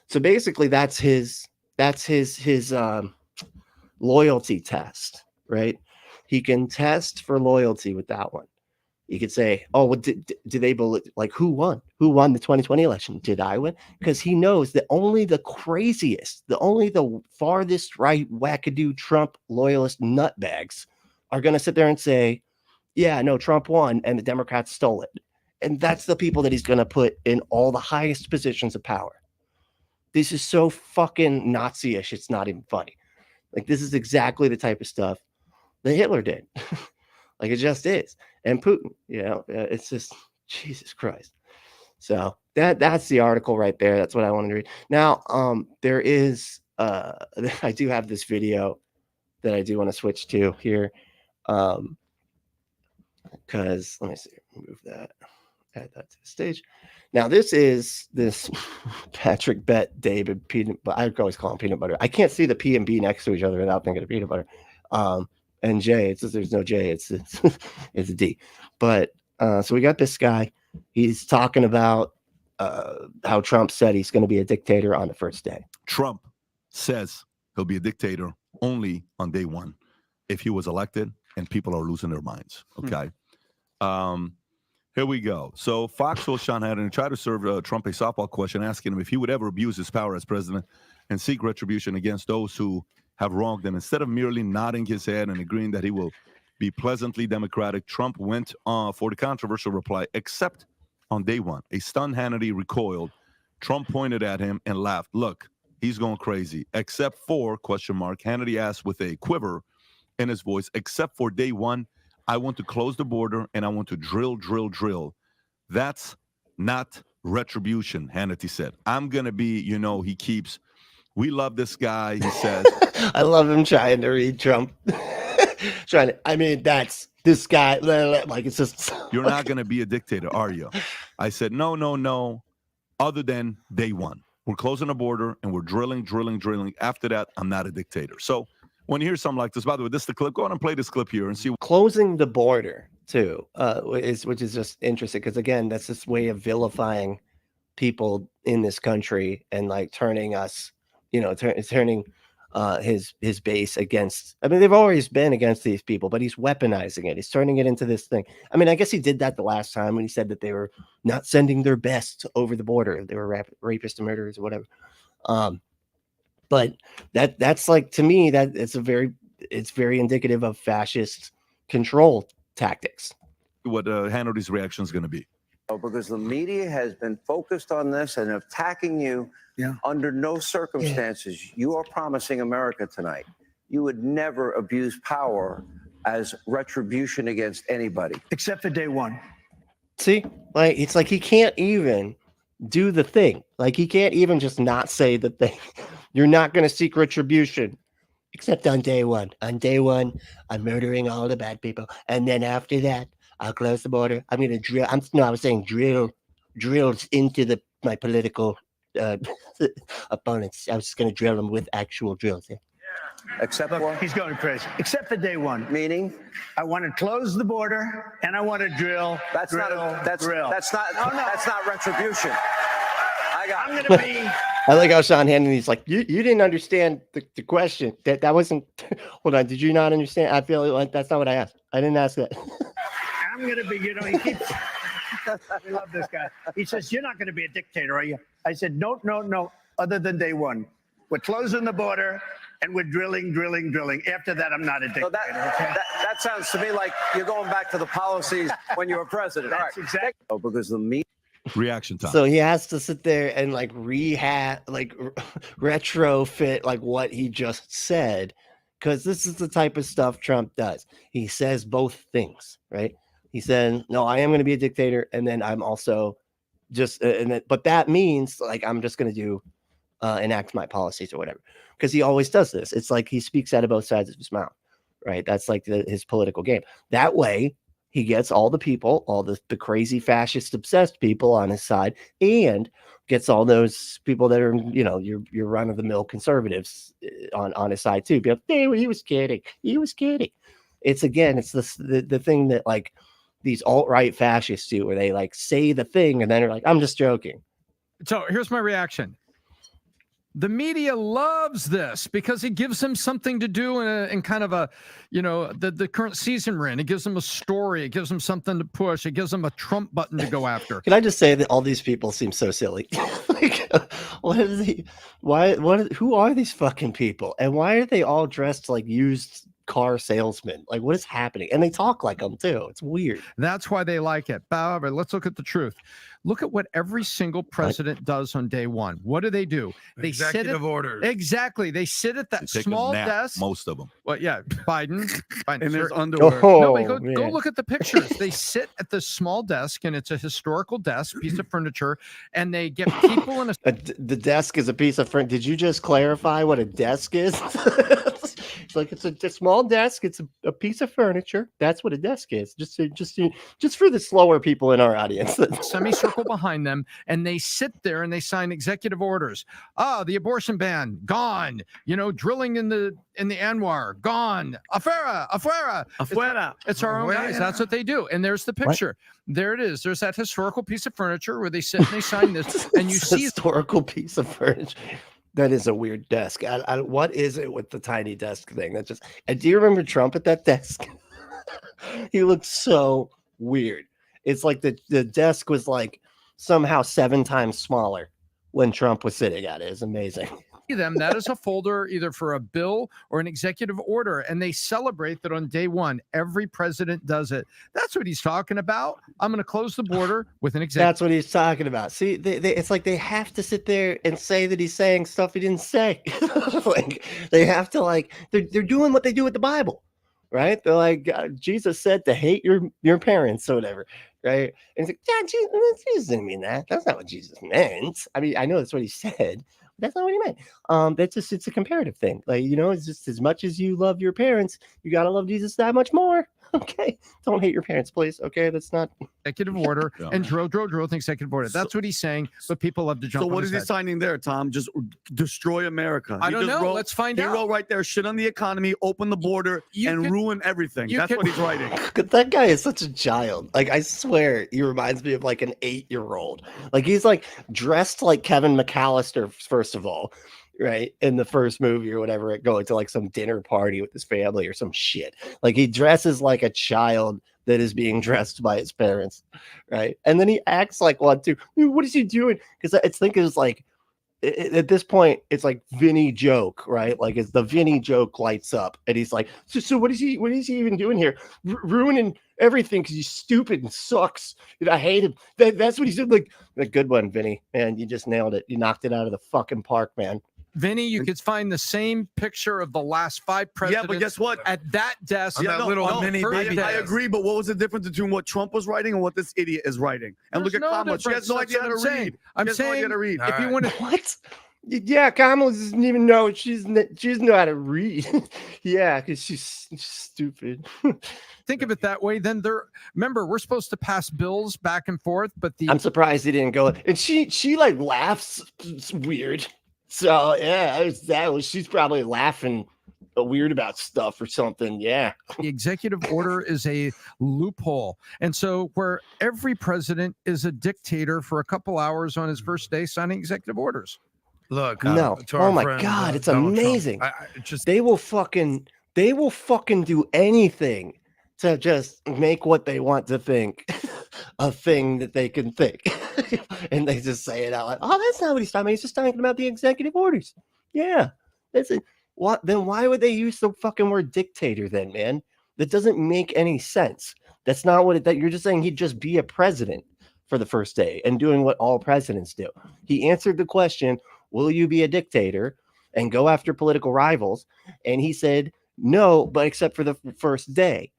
So basically that's his loyalty test, right? He can test for loyalty with that one. You could say, oh, well, do they believe, like, who won the 2020 election? Did I win? Because he knows that only the craziest, the farthest right wackadoo Trump loyalist nutbags are going to sit there and say, yeah, no, Trump won and the Democrats stole it. And that's the people that he's going to put in all the highest positions of power. This is so fucking Nazi-ish. It's not even funny. Like, this is exactly the type of stuff that Hitler did. Like, it just is. And Putin, it's just, Jesus Christ. So that's the article right there. That's what I wanted to read. Now, there is, I do have this video that I do want to switch to here. because let me see, move that, add that to the stage. Now this Patrick, Bet, David, peanut, but I always call him peanut butter. I can't see the P and B next to each other without thinking of peanut butter. And J, there's no J, it's a D. But so we got this guy. He's talking about how Trump said he's going to be a dictator on the first day. Trump says he'll be a dictator only on day one if he was elected, and people are losing their minds. Okay. Here we go. So Fox will Sean Hannity tried to serve Trump a softball question asking him if he would ever abuse his power as president and seek retribution against those who have wronged him. Instead of merely nodding his head and agreeing that he will be pleasantly democratic, Trump went for the controversial reply, except on day one. A stunned Hannity recoiled. Trump pointed at him and laughed. Look, he's going crazy. Except for, ? Hannity asked with a quiver in his voice, except for day one, I want to close the border and I want to drill. That's not retribution, Hannity said. I'm going to be, he keeps, we love this guy, he says. I love him trying to read Trump. That's this guy. Like, it's just. You're not going to be a dictator, are you? I said, no. Other than day one. We're closing the border and we're drilling. After that, I'm not a dictator. So when you hear something like this, by the way, this is the clip. Go on and play this clip here and see. Closing the border, too, which is just interesting because, again, that's this way of vilifying people in this country and like turning us, turning his base against. They've always been against these people, but he's weaponizing it. He's turning it into this thing. I guess he did that the last time when he said that they were not sending their best over the border. They were rapists and murderers or whatever. But that's like, to me, that it's very indicative of fascist control tactics. What Hannity's reaction is going to be. Because the media has been focused on this and attacking you. Under no circumstances, you are promising America tonight, you would never abuse power as retribution against anybody. Except for day one. See, like, it's like he can't even do the thing. Like, he can't even just not say the thing. You're not going to seek retribution. Except on day one. On day one, I'm murdering all the bad people. And then after that, I'll close the border. I'm going to drill. I was saying drills into my political opponents. I was just going to drill them with actual drills. Yeah. Except for he's going crazy. Except for day one. Meaning, I want to close the border and I want to drill. That's not retribution. I'm going to be. I like how Sean Hannity's like, you didn't understand the question. That wasn't. Hold on, did you not understand? I feel like that's not what I asked. I didn't ask that. I'm going to be. He keeps. I love this guy. He says, "You're not going to be a dictator, are you?" I said, "No. Other than day one, we're closing the border and we're drilling. After that, I'm not a dictator." So that sounds to me like you're going back to the policies when you were president. That's right. Exactly. Because the media. Reaction time. So he has to sit there and like retrofit like what he just said, because this is the type of stuff Trump does. He says both things, right? He said, "No, I am going to be a dictator," and then I'm also just, but that means like I'm just going to do enact my policies or whatever. Because he always does this. It's like he speaks out of both sides of his mouth, right? That's like his political game. That way, he gets all the people, all the crazy fascist obsessed people on his side, and gets all those people that are, your run of the mill conservatives on his side too. Be like, hey, he was kidding. It's the thing that like these alt-right fascists do, where they like say the thing and then they're like, I'm just joking. So here's my reaction. The media loves this because it gives them something to do in kind of a, the current season we're in. It gives them a story. It gives them something to push. It gives them a Trump button to go after. Can I just say that all these people seem so silly? Like, who are these fucking people? And why are they all dressed like used car salesmen? Like, what is happening? And they talk like them too. It's weird. That's why they like it. However, let's look at the truth. Look at what every single president does on day one. What do? They executive orders. Exactly. They sit at that small desk. Most of them. Well, yeah, Biden in his underwear. No, go look at the pictures. They sit at this small desk, and it's a historical desk, piece of furniture, and they get people in the desk is a piece of furniture. Did you just clarify what a desk is? It's like it's a small desk. It's a piece of furniture. That's what a desk is. Just for the slower people in our audience. Semicircle behind them, and they sit there and they sign executive orders. The abortion ban gone. Drilling in the Anwar gone. Afuera. It's our own guys. That's what they do. And there's the picture. There it is. There's that historical piece of furniture where they sit and they sign this, and you see historical piece of furniture. That is a weird desk. What is it with the tiny desk thing? That just. And do you remember Trump at that desk? He looked so weird. It's like the desk was like somehow 7 times smaller when Trump was sitting at it. It's amazing. Them that is a folder either for a bill or an executive order, and they celebrate that on day one. Every president does it. That's what he's talking about. I'm going to close the border with an executive. That's what he's talking about. See, it's like they have to sit there and say that he's saying stuff he didn't say. Like they have to they're doing what they do with the Bible, right? They're like Jesus said to hate your parents or whatever, right? And it's like, yeah, Jesus didn't mean that. That's not what Jesus meant. I mean, I know that's what he said. That's not what he meant. It's a comparative thing. It's just as much as you love your parents, you got to love Jesus that much more. Okay. Don't hate your parents, please. Okay. That's not executive order and drill with executive order. That's what he's saying, but people love to jump. So what is he signing there, Tom? Just destroy America. I don't know. Let's find out. He wrote right there, shit on the economy, open the border, ruin everything. That's what he's writing. That guy is such a child. I swear he reminds me of an 8-year-old. He's dressed like Kevin McAllister, first of all, right? In the first movie or whatever, going to some dinner party with his family or some shit. He dresses like a child that is being dressed by his parents, right? And then he acts like one too. What is he doing? Because at this point, it's like Vinny joke, right? It's the Vinny joke lights up, and he's like, so what is he even doing here? Ruining everything because he's stupid and sucks. I hate him. That's what he said. A good one, Vinny. Man, you just nailed it. You knocked it out of the fucking park, man. Vinny, you could find the same picture of the last 5 presidents. Yeah, but guess what? At that desk, mini baby. I agree, but what was the difference between what Trump was writing and what this idiot is writing? And look at Kamala. She has no idea how to read. I'm saying, if you want to, what? Yeah, Kamala doesn't even know she doesn't know how to read. Yeah, because she's stupid. Think of it that way. Then remember, we're supposed to pass bills back and forth, but I'm surprised he didn't go. And she laughs. It's weird. So yeah, she's probably laughing weird about stuff or something. Yeah. The executive order is a loophole. And so where every president is a dictator for a couple hours on his first day signing executive orders. Look, no. Oh my God, it's amazing. They will fucking do anything to just make what they want to think a thing that they can think. And they just say it out like, oh, that's not what he's talking about. He's just talking about the executive orders. Yeah. That's it. What then? Why would they use the fucking word dictator then, man? That doesn't make any sense. That's not what that you're just saying he'd just be a president for the first day and doing what all presidents do. He answered the question, will you be a dictator and go after political rivals? And he said, no, but except for the first day.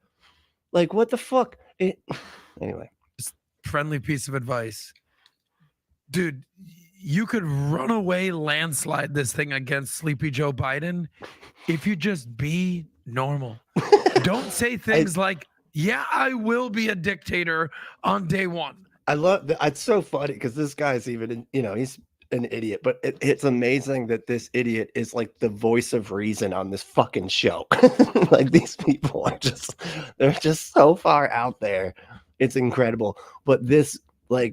What the fuck? Anyway. Just friendly piece of advice. Dude, you could run away landslide this thing against Sleepy Joe Biden if you just be normal. Don't say things like, yeah, I will be a dictator on day one. I love that. It's so funny because this guy's even, he's an idiot, but it's amazing that this idiot is the voice of reason on this fucking show. These people are they're just so far out there. It's incredible. But this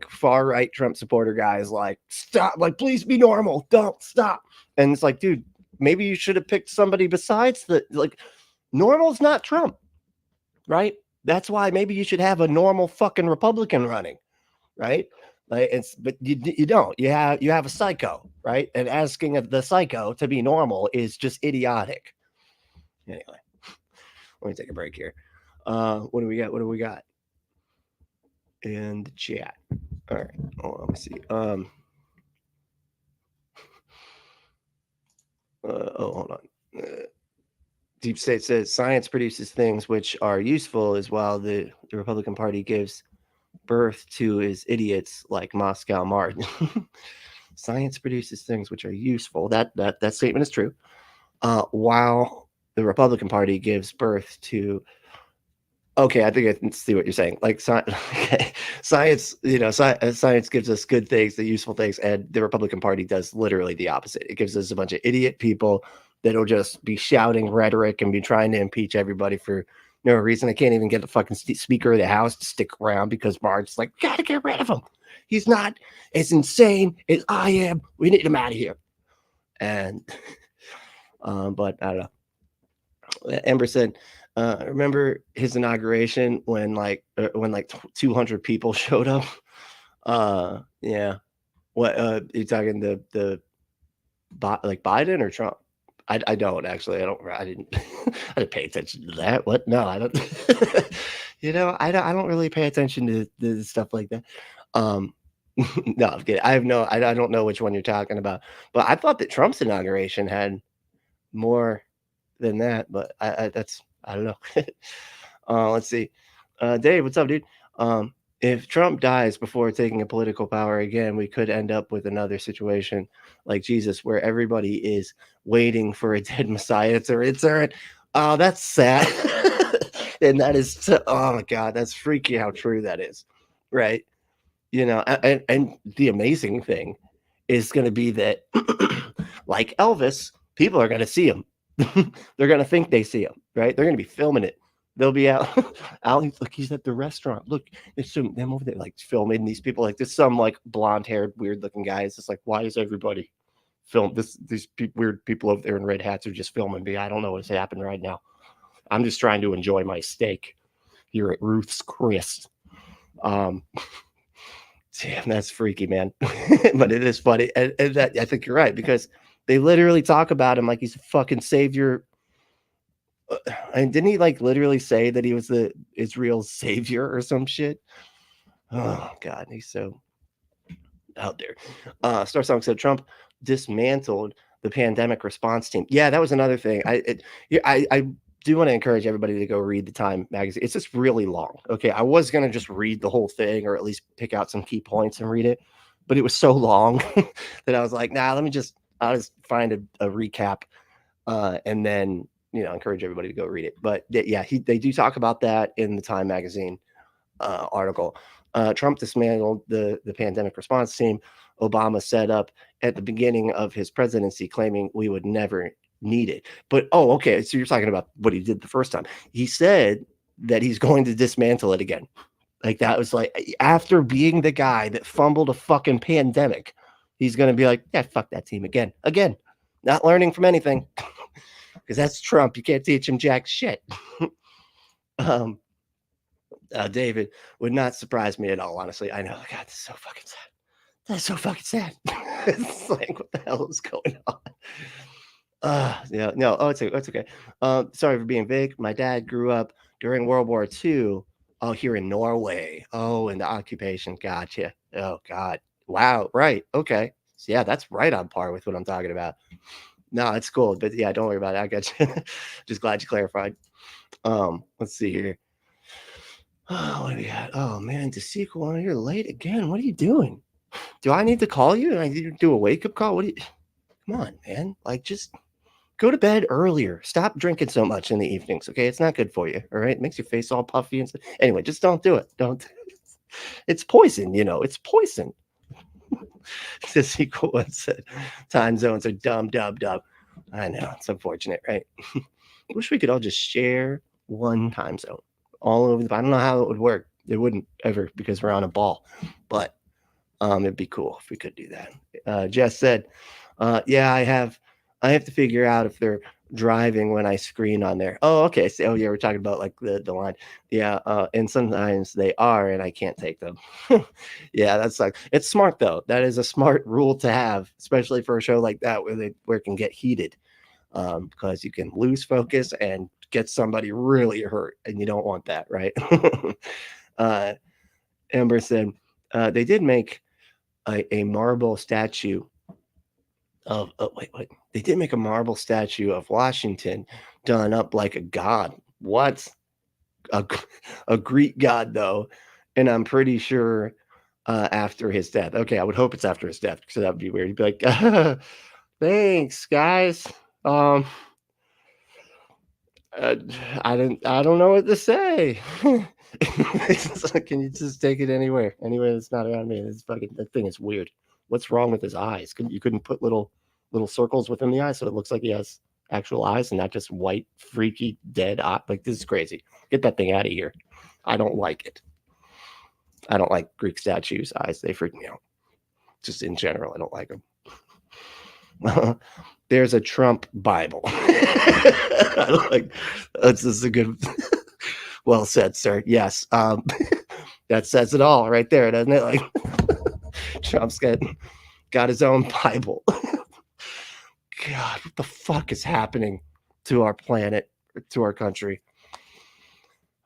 far right Trump supporter guy is stop, please be normal. Don't stop. And it's dude, maybe you should have picked somebody besides normal's not Trump, right? That's why maybe you should have a normal fucking Republican running, right? But you don't. You have a psycho, right? And asking the psycho to be normal is just idiotic. Anyway, let me take a break here. What do we got? What do we got? In the chat. All right. Oh, let me see. Hold on. Deep State says science produces things which are useful, as while the Republican Party gives birth to is idiots like Moscow Martin. Science produces things which are useful. That statement is true. While the Republican Party gives birth to. Okay, I think I can see what you're saying. Like science, science gives us good things, the useful things, and the Republican Party does literally the opposite. It gives us a bunch of idiot people that'll just be shouting rhetoric and be trying to impeach everybody for no reason. I can't even get the fucking Speaker of the House to stick around because Bart's like, gotta get rid of him. He's not as insane as I am. We need him out of here. And, but I don't know. Ember said, remember his inauguration when like 200 people showed up? Yeah. What you talking the like Biden or Trump? I don't actually. I didn't pay attention to that. What? No, I don't. I don't really pay attention to stuff like that. No, I'm kidding. I don't know which one you're talking about. But I thought that Trump's inauguration had more than that. But I don't know. Let's see. Dave, what's up, dude? If Trump dies before taking a political power again, we could end up with another situation like Jesus, where everybody is waiting for a dead Messiah to return. Oh, that's sad. And that is, oh my God, that's freaky how true that is. Right. And the amazing thing is going to be that like Elvis, people are going to see him. They're going to think they see him, right? They're going to be filming it. They'll be out. Look, he's at the restaurant. Look, there's them over there, like filming these people. Like there's some like blonde-haired, weird-looking guy. It's just like, why is everybody film this? These weird people over there in red hats are just filming me. I don't know what's happening right now. I'm just trying to enjoy my steak here at Ruth's Chris. Damn, that's freaky, man. But it is funny, and that I think you're right, because they literally talk about him like he's a fucking savior. And didn't he like literally say that he was the Israel's savior or some shit? Oh God, he's so out there. Star Song said Trump dismantled the pandemic response team. Yeah, that was another thing. I do want to encourage everybody to go read the Time magazine. It's just really long. Okay, I was gonna just read the whole thing or at least pick out some key points and read it, but it was so long that I was like, nah, I'll just find a recap, and then encourage everybody to go read it. But yeah, they do talk about that in the Time magazine article. Trump dismantled the pandemic response team Obama set up at the beginning of his presidency, claiming we would never need it. But okay, so you're talking about what he did the first time. He said that he's going to dismantle it again. Like that was like after being the guy that fumbled a fucking pandemic, he's going to be like, yeah, fuck that team again, not learning from anything. Because that's Trump. You can't teach him jack shit. David would not surprise me at all, honestly. I know. God, that's so fucking sad. That's so fucking sad. It's like, what the hell is going on? Yeah, no. Oh, it's okay. Sorry for being vague. My dad grew up during World War II. Oh, here in Norway. Oh, in the occupation. Gotcha. Oh, God. Wow. Right. Okay. So, yeah, that's right on par with what I'm talking about. No, it's cool, but yeah, don't worry about it. I got you. Just glad you clarified. Let's see here. Oh, what do we got? Oh man, the sequel. You're late again. What are you doing? Do I need to call you? Do I need to do a wake up call? Come on, man. Like, just go to bed earlier. Stop drinking so much in the evenings. Okay, it's not good for you. All right, it makes your face all puffy and stuff. Anyway, just don't do it. Don't. It's poison. It's poison. The sequel one said time zones are dumb. I know, it's unfortunate, right? Wish we could all just share one time zone all over I don't know how it would work. It wouldn't ever, because we're on a ball, but it'd be cool if we could do that. Jess said, yeah, I have to figure out if they're driving when I screen on there. Oh, okay. So, yeah, we're talking about like the line. Yeah, and sometimes they are, and I can't take them. Yeah, that's like, it's smart though. That is a smart rule to have, especially for a show like that where it can get heated, because you can lose focus and get somebody really hurt, and you don't want that, right? Amber said they did make a marble statue of they did make a marble statue of Washington done up like a god. What? A Greek god though, and I'm pretty sure after his death. Okay, I would hope it's after his death, because that would be weird. He'd be like, thanks guys. I don't know what to say. Can you just take it anywhere that's not around me? It's fucking, that thing is weird. What's wrong with his eyes? You couldn't put little circles within the eyes so it looks like he has actual eyes and not just white, freaky, dead eye. Like, this is crazy. Get that thing out of here. I don't like it. I don't like Greek statues' eyes. They freak me out. Just in general, I don't like them. There's a Trump Bible. This is a good. Well said, sir. Yes, that says it all right there, doesn't it? Like, Trump's got his own Bible. God, what the fuck is happening to our planet, to our country?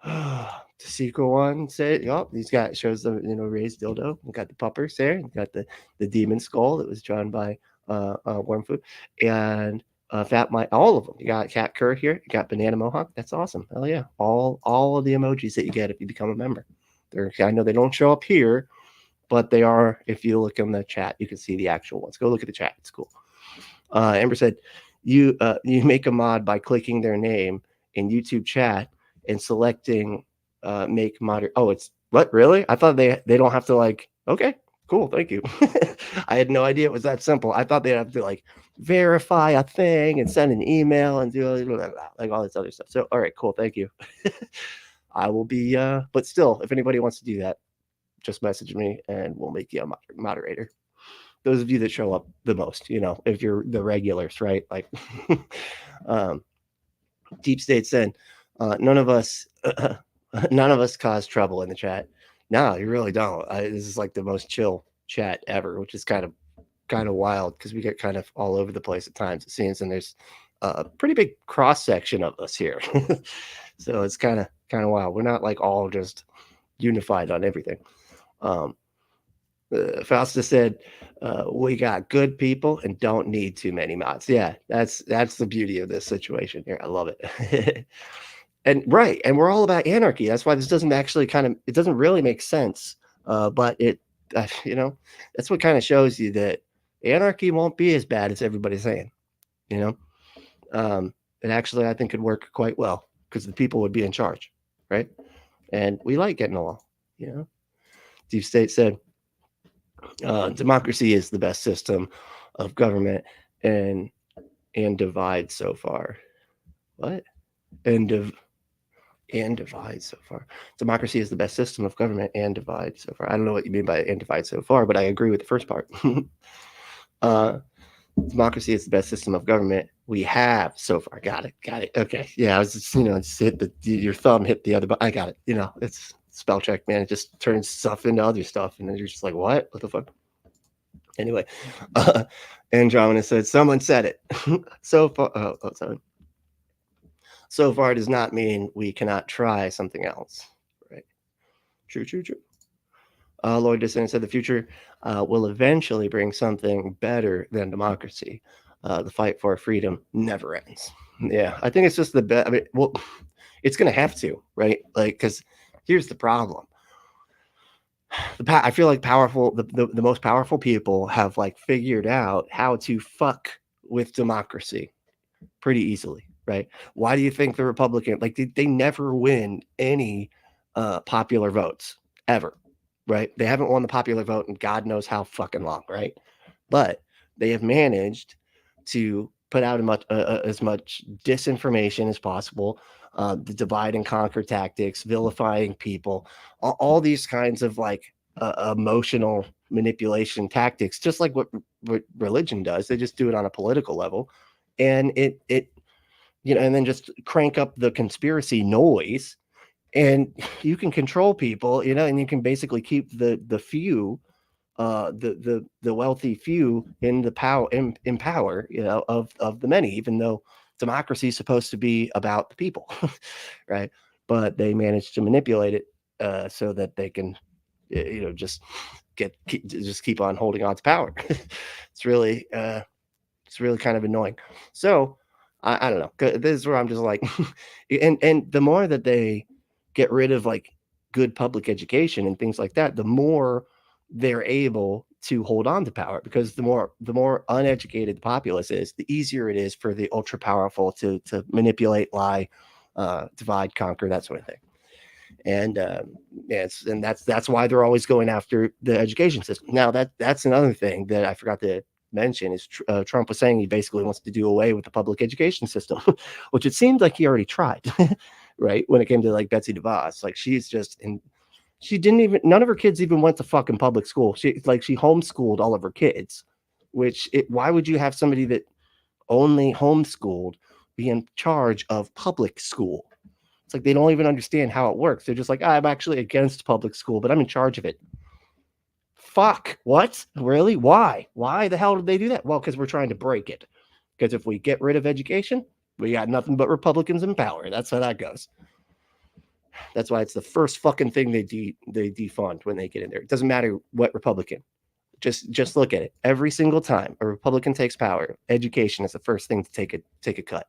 The sequel one said, "Oh, he's got shows the raised dildo. We got the puppers there. We got the demon skull that was drawn by Wormfood and Fat Mike. All of them. You got Cat Kerr here. You got Banana Mohawk. That's awesome. Hell yeah! All of the emojis that you get if you become a member. I know they don't show up here, but they are. If you look in the chat, you can see the actual ones. Go look at the chat. It's cool." Amber said, "You make a mod by clicking their name in YouTube chat and selecting." Make moderate. Oh, it's what, really? I thought they don't have to, like, okay, cool, thank you. I had no idea it was that simple. I thought they'd have to, like, verify a thing and send an email and do like all this other stuff. So all right, cool, thank you. I will be but still, if anybody wants to do that, just message me and we'll make you a moderator. Those of you that show up the most, if you're the regulars, right? Like Deep State said, none of us cause trouble in the chat. No, you really don't. This is like the most chill chat ever, which is kind of wild because we get kind of all over the place at times, it seems, and there's a pretty big cross section of us here. So it's kind of wild. We're not like all just unified on everything. Fausta said, we got good people and don't need too many mods. Yeah, that's the beauty of this situation here. I love it. And right, and we're all about anarchy. That's why this doesn't actually it doesn't really make sense. But it, that's what kind of shows you that anarchy won't be as bad as everybody's saying. It actually, I think, could work quite well because the people would be in charge, right? And we like getting along. Deep State said, democracy is the best system of government and divide so far. What? And divide so far. Democracy is the best system of government and divide so far. I don't know what you mean by and divide so far, but I agree with the first part. Democracy is the best system of government we have so far. Got it. Okay. Yeah, I was just, just hit your thumb hit the other button. I got it. It's spell check, man. It just turns stuff into other stuff, and then you're just like, what the fuck? Anyway, Andromeda said, someone said it. So far, sorry. So far does not mean we cannot try something else, right? True. Lloyd Descendant said the future will eventually bring something better than democracy. The fight for freedom never ends. Yeah, I think it's just the best. I mean, well, it's going to have to, right? Like, because here's the problem. I feel like the most powerful people have like figured out how to fuck with democracy pretty easily. Right? Why do you think the Republican, like, they never win any popular votes ever, right? They haven't won the popular vote in God knows how fucking long, right? But they have managed to put out as much disinformation as possible, the divide and conquer tactics, vilifying people, all these kinds of like emotional manipulation tactics, just like what religion does. They just do it on a political level, and it and then just crank up the conspiracy noise, and you can control people, and you can basically keep the few, the wealthy few in the power, in power, of the many, even though democracy is supposed to be about the people, right? But they manage to manipulate it so that they can, just keep on holding on to power. It's really kind of annoying. So. I don't know. This is where I'm just like, and the more that they get rid of like good public education and things like that, the more they're able to hold on to power, because the more uneducated the populace is, the easier it is for the ultra powerful to manipulate, lie, divide, conquer, that sort of thing. And that's why they're always going after the education system. Now that's another thing that I forgot to mention is Trump was saying he basically wants to do away with the public education system, which it seemed like he already tried, right? When it came to like Betsy DeVos, like she didn't even, none of her kids even went to fucking public school. She homeschooled all of her kids, why would you have somebody that only homeschooled be in charge of public school? It's like they don't even understand how it works. They're just like, I'm actually against public school, but I'm in charge of it. Fuck, what? Really? Why? Why the hell did they do that? Well, because we're trying to break it. Because if we get rid of education, we got nothing but Republicans in power. That's how that goes. That's why it's the first fucking thing they defund when they get in there. It doesn't matter what Republican. Just look at it. Every single time a Republican takes power, education is the first thing to take a cut.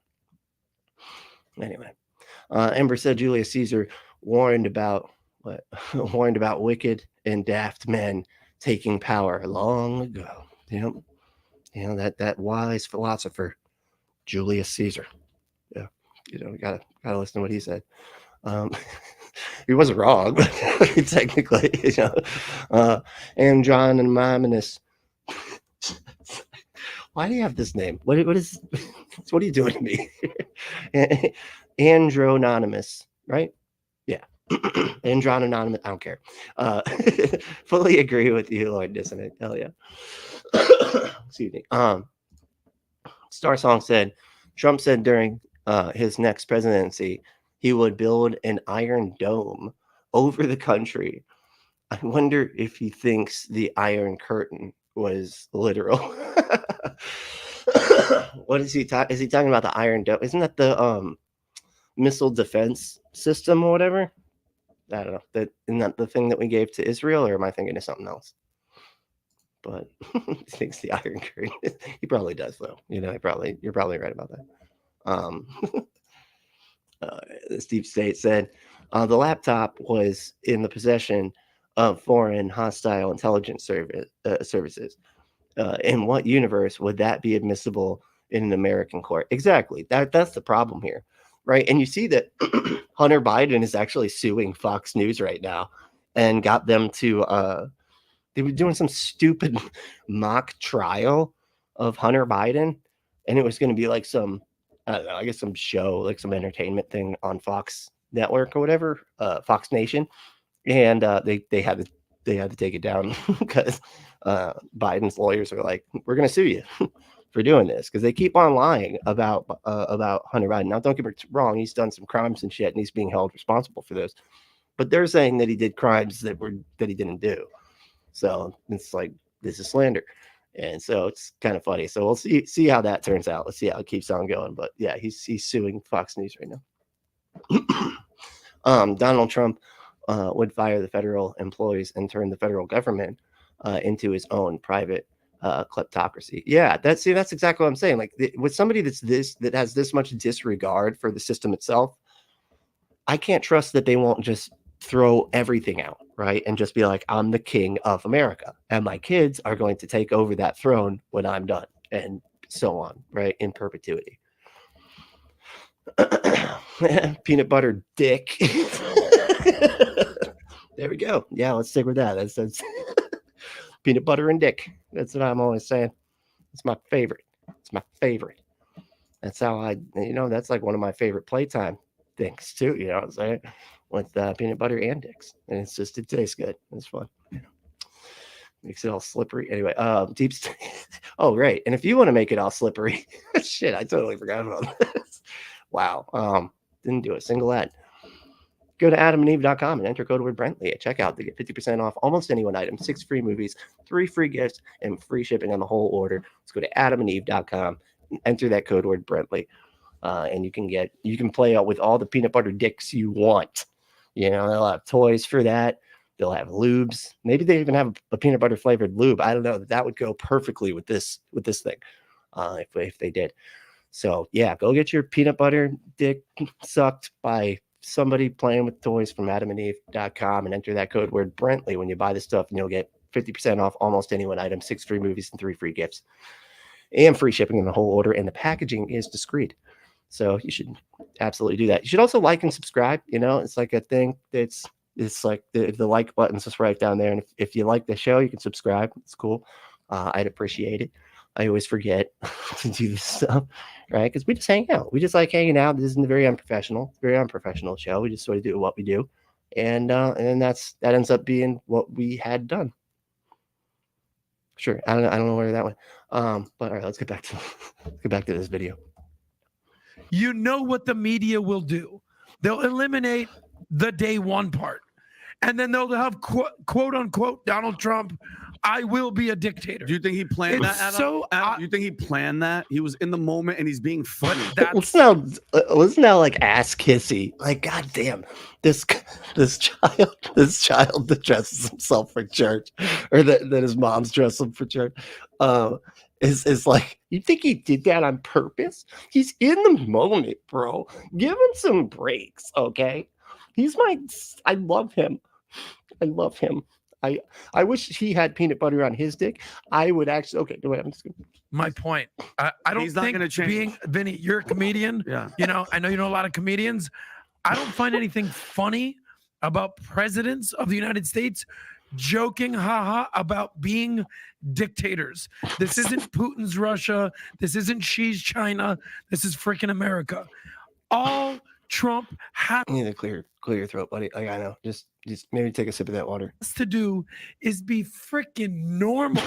Anyway, Ember said Julius Caesar warned about wicked and daft men taking power long ago. Yep. You know, that wise philosopher, Julius Caesar. Yeah. You know, gotta listen to what he said. He wasn't wrong, technically, you know. And John and Mamonus. Why do you have this name? What are you doing to me? Andronymous, right? Yeah. Andron Anonymous. I don't care. Fully agree with you, Lord Dissonant. Hell yeah. Excuse me. Star Song said, Trump said during his next presidency, he would build an iron dome over the country. I wonder if he thinks the Iron Curtain was literal. What is he talking? Is he talking about the Iron Dome? Isn't that the missile defense system or whatever? I don't know. Isn't that the thing that we gave to Israel, or am I thinking of something else? But he thinks the Iron Curtain. He probably does, though. You know, you're probably right about that. This deep state said the laptop was in the possession of foreign hostile intelligence services. In what universe would that be admissible in an American court? Exactly. That's the problem here, right? And you see that Hunter Biden is actually suing Fox News right now and got them to they were doing some stupid mock trial of Hunter Biden, and it was going to be like some, I don't know, I guess some show, like some entertainment thing on Fox Network or whatever, Fox Nation, and they had to take it down because Biden's lawyers are like, we're going to sue you for doing this, because they keep on lying about Hunter Biden. Now, don't get me wrong, he's done some crimes and shit, and he's being held responsible for those, but they're saying that he did crimes that he didn't do. So it's like, this is slander. And so it's kind of funny. So we'll see how that turns out. Let's see how it keeps on going. But yeah, he's suing Fox News right now. Donald Trump would fire the federal employees and turn the federal government into his own private kleptocracy. Yeah, that's exactly what I'm saying. Like with somebody that has this much disregard for the system itself, I can't trust that they won't just throw everything out, right? And just be like, I'm the king of America, and my kids are going to take over that throne when I'm done, and so on, right? In perpetuity. Peanut butter dick. There we go. Yeah, let's stick with that. That's peanut butter and dick. That's what I'm always saying. It's my favorite. It's my favorite. That's how that's like one of my favorite playtime things too. You know what I'm saying? With peanut butter and dicks, and it tastes good. It's fun. Makes it all slippery. Anyway, deep state. Oh, right. And if you want to make it all slippery, shit, I totally forgot about this. Wow. Didn't do a single ad. Go to adamandeve.com and enter code word Brently at checkout to get 50% off almost any one item, 6 free movies, 3 free gifts, and free shipping on the whole order. Let's go to adamandeve.com and enter that code word Brently. And you can play out with all the peanut butter dicks you want. You know, they'll have toys for that. They'll have lubes. Maybe they even have a peanut butter flavored lube. I don't know. That would go perfectly with this thing, if they did. So yeah, go get your peanut butter dick sucked by somebody playing with toys from adamandeve.com and enter that code word Brently when you buy the stuff, and you'll get 50% off almost any one item, 6 free movies and 3 free gifts, and free shipping in the whole order. And the packaging is discreet. So you should absolutely do that. You should also like and subscribe. You know, it's like a thing that's, it's like the like button's just right down there. And if you like the show, you can subscribe. It's cool. I'd appreciate it. I always forget to do this stuff, right? Because we just hang out. We just like hanging out. This isn't a very unprofessional show. We just sort of do what we do. And that ends up being what we had done. Sure. I don't know where that went. But all right, let's get back to this video. You know what the media will do. They'll eliminate the day one part. And then they'll have quote unquote Donald Trump, I will be a dictator. Do you think he planned that, Adam? So Adam, you think he planned that? He was in the moment and he's being funny. Let's now like ass kissy. Like, goddamn, this child that dresses himself for church, or that his mom's dressed him for church, is like, you think he did that on purpose? He's in the moment, bro. Give him some breaks, okay? I love him. I love him. I wish he had peanut butter on his dick. I would actually. Okay, wait, I'm just gonna. My point. I don't He's not think gonna change. Vinny, you're a comedian. Yeah. You know, I know you know a lot of comedians. I don't find anything funny about presidents of the United States joking, haha, about being dictators. This isn't Putin's Russia. This isn't Xi's China. This is freaking America. All Trump has You need to clear your throat, buddy. Like, I know. Just maybe take a sip of that water. to do is be freaking normal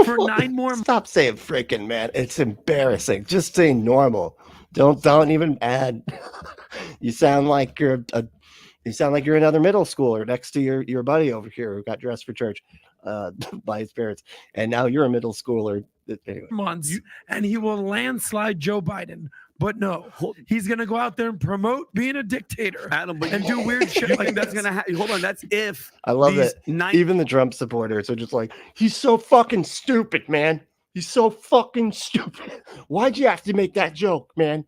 for 9 more months. Stop saying freaking, man. It's embarrassing. Just say normal. Don't even add. You sound like you're another middle schooler next to your buddy over here who got dressed for church by his parents, and now you're a middle schooler. Anyway. Months, and he will landslide Joe Biden. But no, he's going to go out there and promote being a dictator, Adam, but and do weird shit like that's this. gonna happen. Hold on, that's if I love these that. Even the Trump supporters are just like, he's so fucking stupid, man. He's so fucking stupid. Why'd you have to make that joke, man?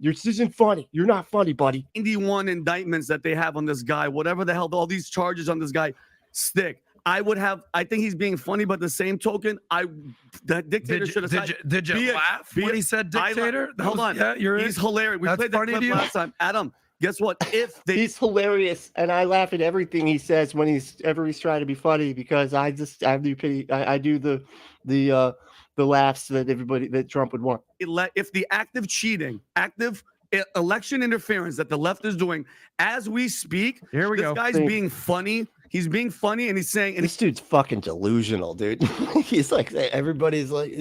This isn't funny. You're not funny, buddy. 91 indictments that they have on this guy, whatever the hell, all these charges on this guy stick. I think he's being funny, but the same token, the dictator should have. Did you laugh when he said dictator? Hold on. Yeah, He's hilarious. We played that clip last time. Adam, guess what? He's hilarious, and I laugh at everything he says when he's trying to be funny, because I do the laughs that Trump would want. If the active cheating, election interference that the left is doing as we speak, Here we go. This guy's being funny. He's being funny, and he's saying, This dude's fucking delusional, dude. He's like, everybody's like,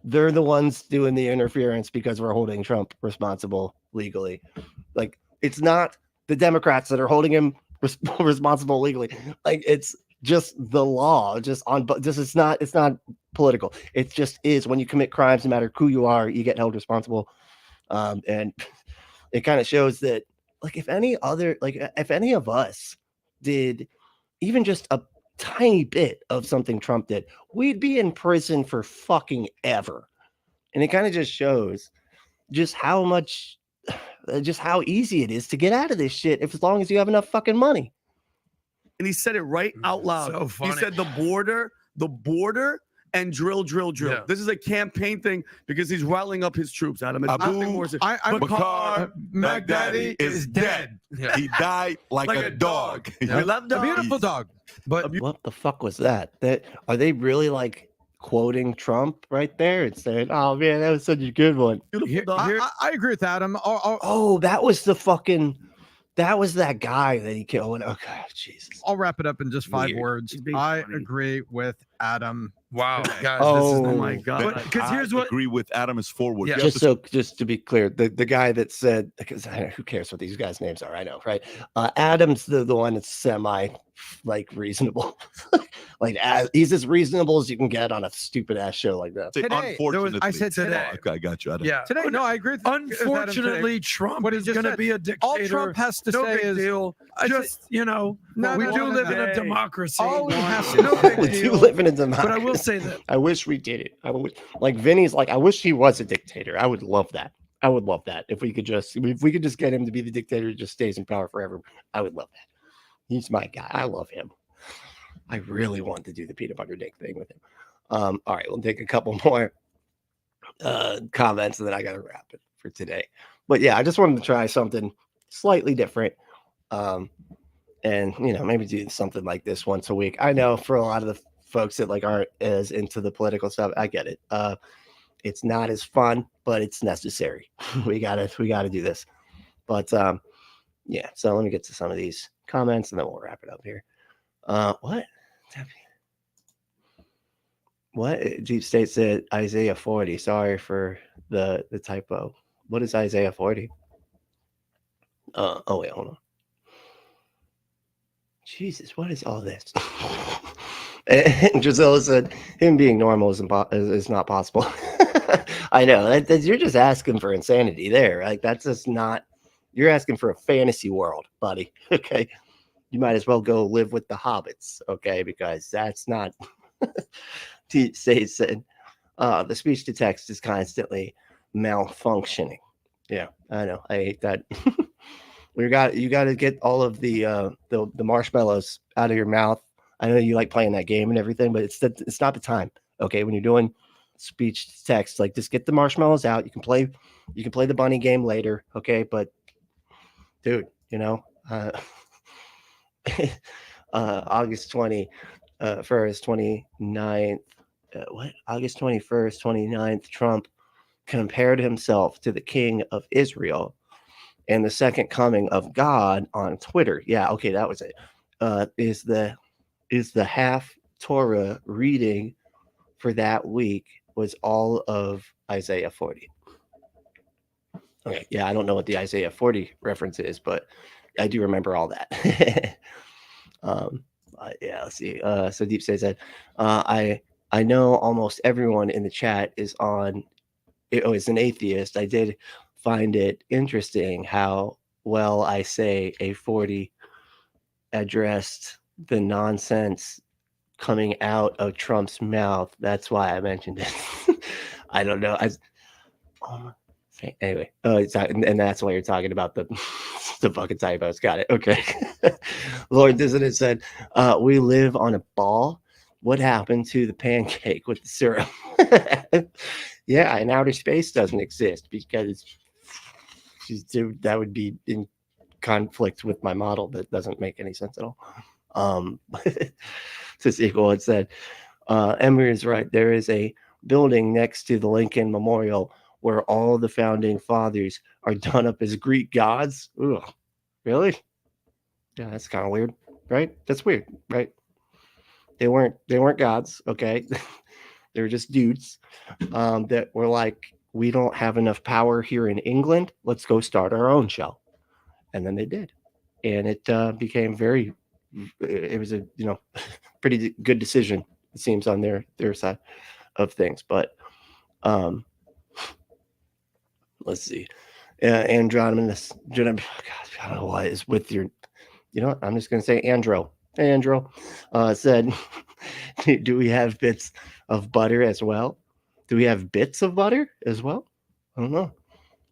they're the ones doing the interference because we're holding Trump responsible legally. Like, it's not the Democrats that are holding him responsible legally. Like, it's just the law. It's not political. It just is. When you commit crimes, no matter who you are, you get held responsible. And it kind of shows that, like, if any of us did even just a tiny bit of something Trump did, we'd be in prison for fucking ever. And it kind of just shows just how easy it is to get out of this shit as long as you have enough fucking money. and he said it right out loud. So funny. He said the border, and drill. Yeah. This is a campaign thing because he's riling up his troops, Adam. It's nothing more. Bakar Baghdadi is dead. Yeah. He died like a dog. We love A dogs. beautiful dog. But What the fuck was that? Are they really like quoting Trump right there and saying, "Oh man, that was such a good one"? Beautiful dog. I agree with Adam. Oh, that was that guy that he killed. Oh God, Jesus. I'll wrap it up in just 5 Weird. words. He's being I funny. agree with Adam. Wow, guys, Oh, Oh my God. Because here's I what agree with Adam is forward. Yeah. You have to Just to be clear, the guy that said, because who cares what these guys' names are? I know, right? Adam's the one that's semi reasonable. He's as reasonable as you can get on a stupid ass show like that. say Today, unfortunately. I said today. Okay, I got you. Adam. yeah. Today, no, I agree with Adam today. Unfortunately, Trump What he is just going to said. be a dictator. All Trump has to no say big is deal. I Just No, we no, do no, live no. in a democracy. All he has to no big We do deal. live in a democracy. But I will say that I wish we did it. I would Vinny's like, I wish he was a dictator. I would love that. I would love that. If we could just get him to be the dictator who just stays in power forever, I would love that. He's my guy. I love him. I really want to do the peanut butter dick thing with him. All right, we'll take a couple more comments and then I got to wrap it for today. But yeah, I just wanted to try something slightly different. And maybe do something like this once a week. I know for a lot of the folks that like aren't as into the political stuff, I get it. It's not as fun, but it's necessary. we gotta do this. But yeah, so let me get to some of these comments and then we'll wrap it up here. What Deep State said Isaiah 40. Sorry for the typo. What is Isaiah 40? Oh wait, hold on. Jesus, what is all this? And Gisela said, him being normal is not possible. I know. You're just asking for insanity there. Like, that's just not, you're asking for a fantasy world, buddy. Okay. You might as well go live with the hobbits. Okay. Because that's not, said, the speech to text is constantly malfunctioning. Yeah, I know. I hate that. You got to get all of the marshmallows out of your mouth. I know you like playing that game and everything, but it's not the time. Okay, when you're doing speech to text, like just get the marshmallows out. You can play the bunny game later. Okay, but dude, August 21st, 29th. August 21st, 29th, Trump compared himself to the king of Israel and the second coming of God on Twitter. Yeah, okay, that was it. Is the half Torah reading for that week was all of Isaiah 40. Okay, yeah, I don't know what the Isaiah 40 reference is, but I do remember all that. Yeah, let's see. So Deep State said, I know almost everyone in the chat is an atheist. I did find it interesting how well I say a 40 addressed the nonsense coming out of Trump's mouth. That's why I mentioned it. I don't know. Anyway, and that's why you're talking about the fucking typos. Got it. Okay. Lord Dissident said, we live on a ball. What happened to the pancake with the syrup? Yeah, and outer space doesn't exist because that would be in conflict with my model. That doesn't make any sense at all. This equal, it said, Emir is right. There is a building next to the Lincoln Memorial where all the founding fathers are done up as Greek gods. Ugh, really? Yeah, that's kind of weird, right? That's weird, right? They weren't gods, okay? They were just dudes that were like, we don't have enough power here in England. Let's go start our own show. And then they did. And it became it was a, pretty good decision, it seems, on their side of things. But let's see. Andromedus, God, I don't know what is with your, I'm just going to say Andro. Hey, Andro said, do we have bits of butter as well? Do we have bits of butter as well? I don't know.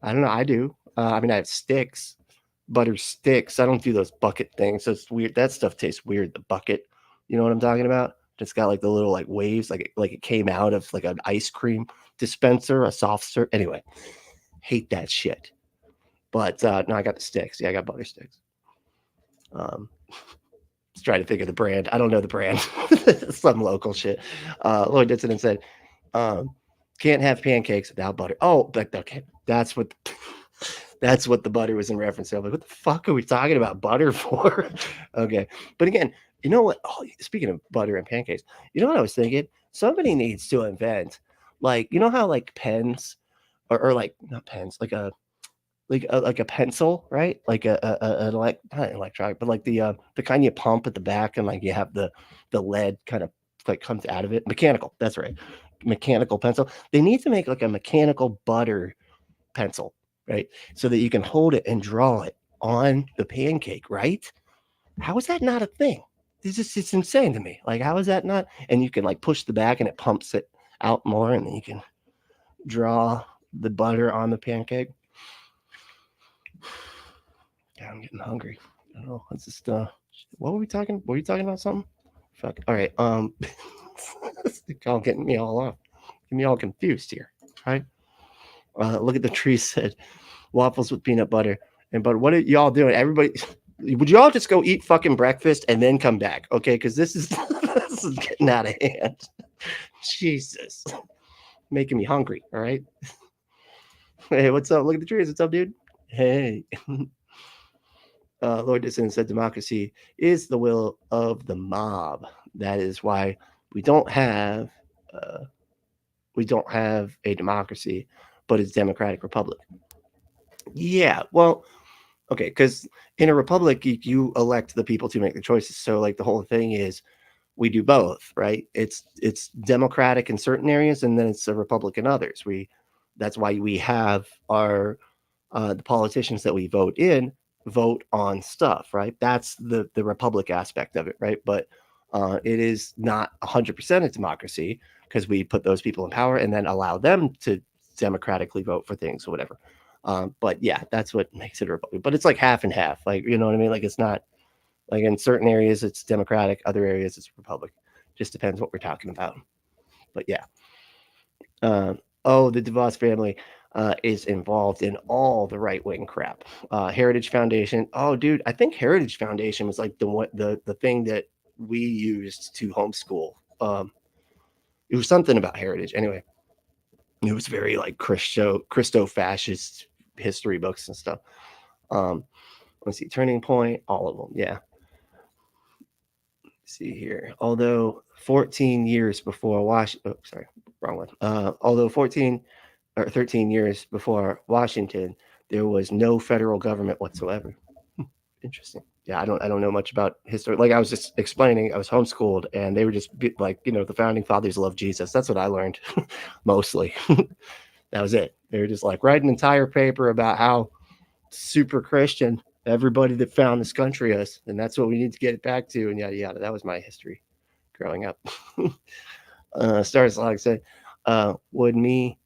I do. I have sticks, butter sticks. I don't do those bucket things. So it's weird. That stuff tastes weird. The bucket, you know what I'm talking about? It's got like the little like waves, like it came out of like an ice cream dispenser, a soft serve. Anyway, hate that shit. But no, I got the sticks. Yeah, I got butter sticks. Let's try to think of the brand. I don't know the brand. Some local shit. Lloyd Ditson said, can't have pancakes without butter. Oh, but okay. That's what the butter was in reference to. I'm like, what the fuck are we talking about butter for? Okay. But again, you know what? Oh, speaking of butter and pancakes, you know what I was thinking? Somebody needs to invent, like, you know how like pens or like not pens, like a pencil, right? Like not electronic, but like the kind you pump at the back and like you have the lead kind of like comes out of it. Mechanical, that's right. Mechanical pencil. They need to make like a mechanical butter pencil, right? So that you can hold it and draw it on the pancake, right? How is that not a thing? It's insane to me. Like, how is that not? And you can like push the back and it pumps it out more, and then you can draw the butter on the pancake. Yeah, I'm getting hungry. I don't know. Let's just what were we talking? Were you talking about something? Fuck. All right. Y'all getting me all off. Getting me all confused here. Right. Look at the tree said waffles with peanut butter and butter. What are y'all doing? Everybody, would y'all just go eat fucking breakfast and then come back? Okay, because this is this is getting out of hand. Jesus, making me hungry. All right. Hey, what's up? Look at the trees. What's up, dude? Hey. Lord Dissident said democracy is the will of the mob. That is why we don't have a democracy, but it's democratic republic. Yeah, well, okay, because in a republic you elect the people to make the choices. So like the whole thing is we do both, right? It's democratic in certain areas, and then it's a republic in others. That's why we have our the politicians that we vote on stuff, right? That's the republic aspect of it, right? But it is not 100% a democracy because we put those people in power and then allow them to democratically vote for things or whatever. But yeah, that's what makes it a republic. But it's like half and half, like, you know what I mean? Like it's not like in certain areas it's democratic, other areas it's republic. Just depends what we're talking about. But yeah. The DeVos family is involved in all the right-wing crap. Heritage Foundation. Oh, dude, I think Heritage Foundation was like the thing that we used to homeschool. It was something about heritage. Anyway, it was very like Christo-fascist history books and stuff. Let's see, Turning Point, all of them. Yeah. Let's see here. Although 14 years before Washington, wrong one. Although 14 or 13 years before Washington, there was no federal government whatsoever. Interesting. Yeah, I don't know much about history. Like I was just explaining, I was homeschooled, and they were just like, you know, the founding fathers loved Jesus. That's what I learned, mostly. That was it. They were just like, write an entire paper about how super Christian everybody that found this country is, and that's what we need to get it back to, and yada yada. That was my history growing up. Stars like said, would me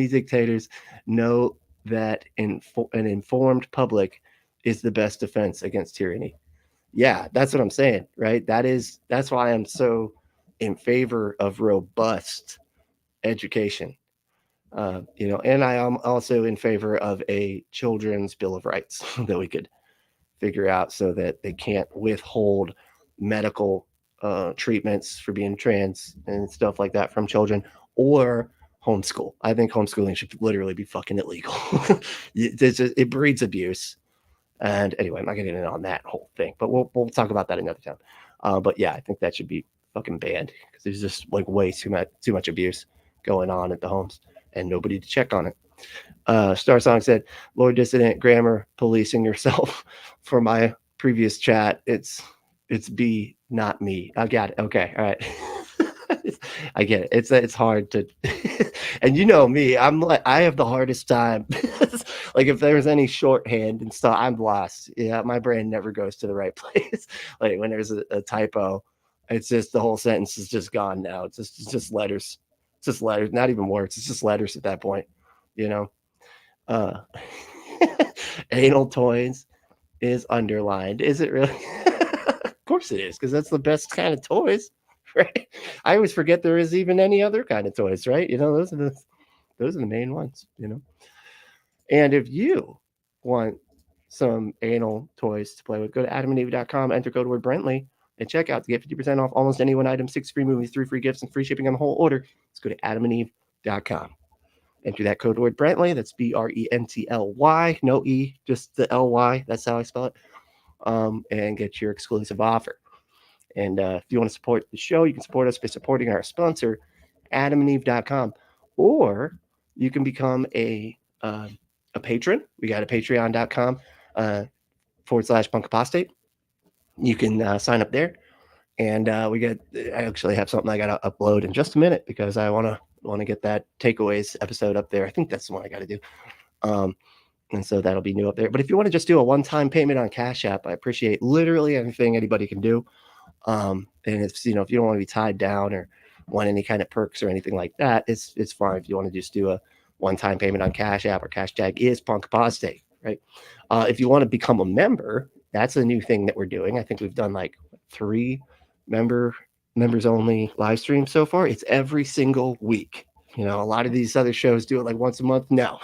dictators know that an informed public is the best defense against tyranny? Yeah, that's what I'm saying, right? That's why I'm so in favor of robust education. You know, and I am also in favor of a children's Bill of Rights that we could figure out so that they can't withhold medical treatments for being trans and stuff like that from children, or homeschool. I think homeschooling should literally be fucking illegal. It breeds abuse. And anyway, I'm not getting in on that whole thing, but we'll talk about that another time. But yeah, I think that should be fucking banned because there's just like way too much abuse going on at the homes and nobody to check on it. Star Song said, Lord Dissident, grammar policing yourself. For my previous chat, it's B, not me. I got it. Okay, all right. I get it. It's hard to, and you know me, I'm like, I have the hardest time. Like if there's any shorthand and stuff, I'm lost. Yeah, my brain never goes to the right place. Like when there's a typo, it's just the whole sentence is just gone now. It's just letters. It's just letters, not even words. It's just letters at that point, you know. Anal toys is underlined. Is it really? Of course it is, because that's the best kind of toys. Right? I always forget there is even any other kind of toys, right? You know, those are the main ones, you know. And if you want some anal toys to play with, go to adamandeve.com, enter code word Brently, and check out to get 50% off almost any one item, 6 free movies, 3 free gifts, and free shipping on the whole order. Let's go to adamandeve.com. Enter that code word Brently. That's BRENTLY, no E, just the LY. That's how I spell it. And get your exclusive offer. And if you want to support the show, you can support us by supporting our sponsor, adamandeve.com, or you can become a patron. We got a patreon.com /Apostate. You can sign up there. And I actually have something I got to upload in just a minute because I want to get that takeaways episode up there. I think that's the one I got to do. And so that'll be new up there. But if you want to just do a one-time payment on Cash App, I appreciate literally anything anybody can do. And if you don't want to be tied down or want any kind of perks or anything like that, it's fine. If you want to just do a one-time payment on Cash App, or hashtag is Apostate, right? If you want to become a member, that's a new thing that we're doing. I think we've done like 3 members only live streams so far. It's every single week. You know, a lot of these other shows do it like once a month. No,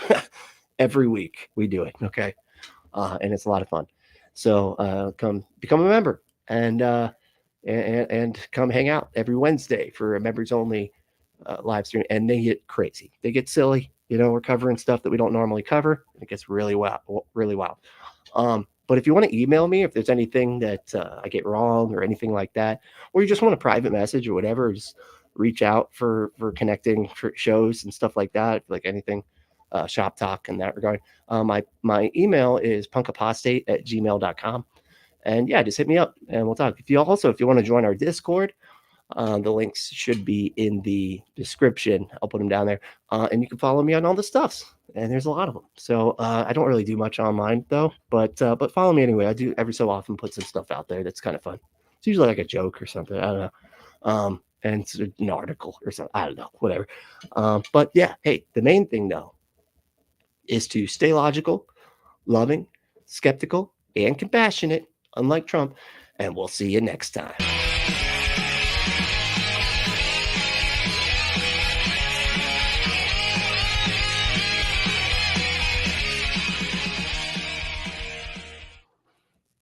every week we do it. Okay. And it's a lot of fun. So come become a member and come hang out every Wednesday for a members only live stream. And they get crazy. They get silly. You know, we're covering stuff that we don't normally cover. It gets really wild, really wild. But if you want to email me, if there's anything that I get wrong or anything like that, or you just want a private message or whatever, just reach out for connecting for shows and stuff like that, like anything, shop talk in that regard. My email is punkapostate@gmail.com. And yeah, just hit me up and we'll talk. If you want to join our Discord, the links should be in the description. I'll put them down there. And you can follow me on all the stuffs. And there's a lot of them. So I don't really do much online though, but follow me anyway. I do every so often put some stuff out there that's kind of fun. It's usually like a joke or something. I don't know. And it's an article or something. I don't know, whatever. But yeah, hey, the main thing though is to stay logical, loving, skeptical, and compassionate, unlike Trump. And we'll see you next time.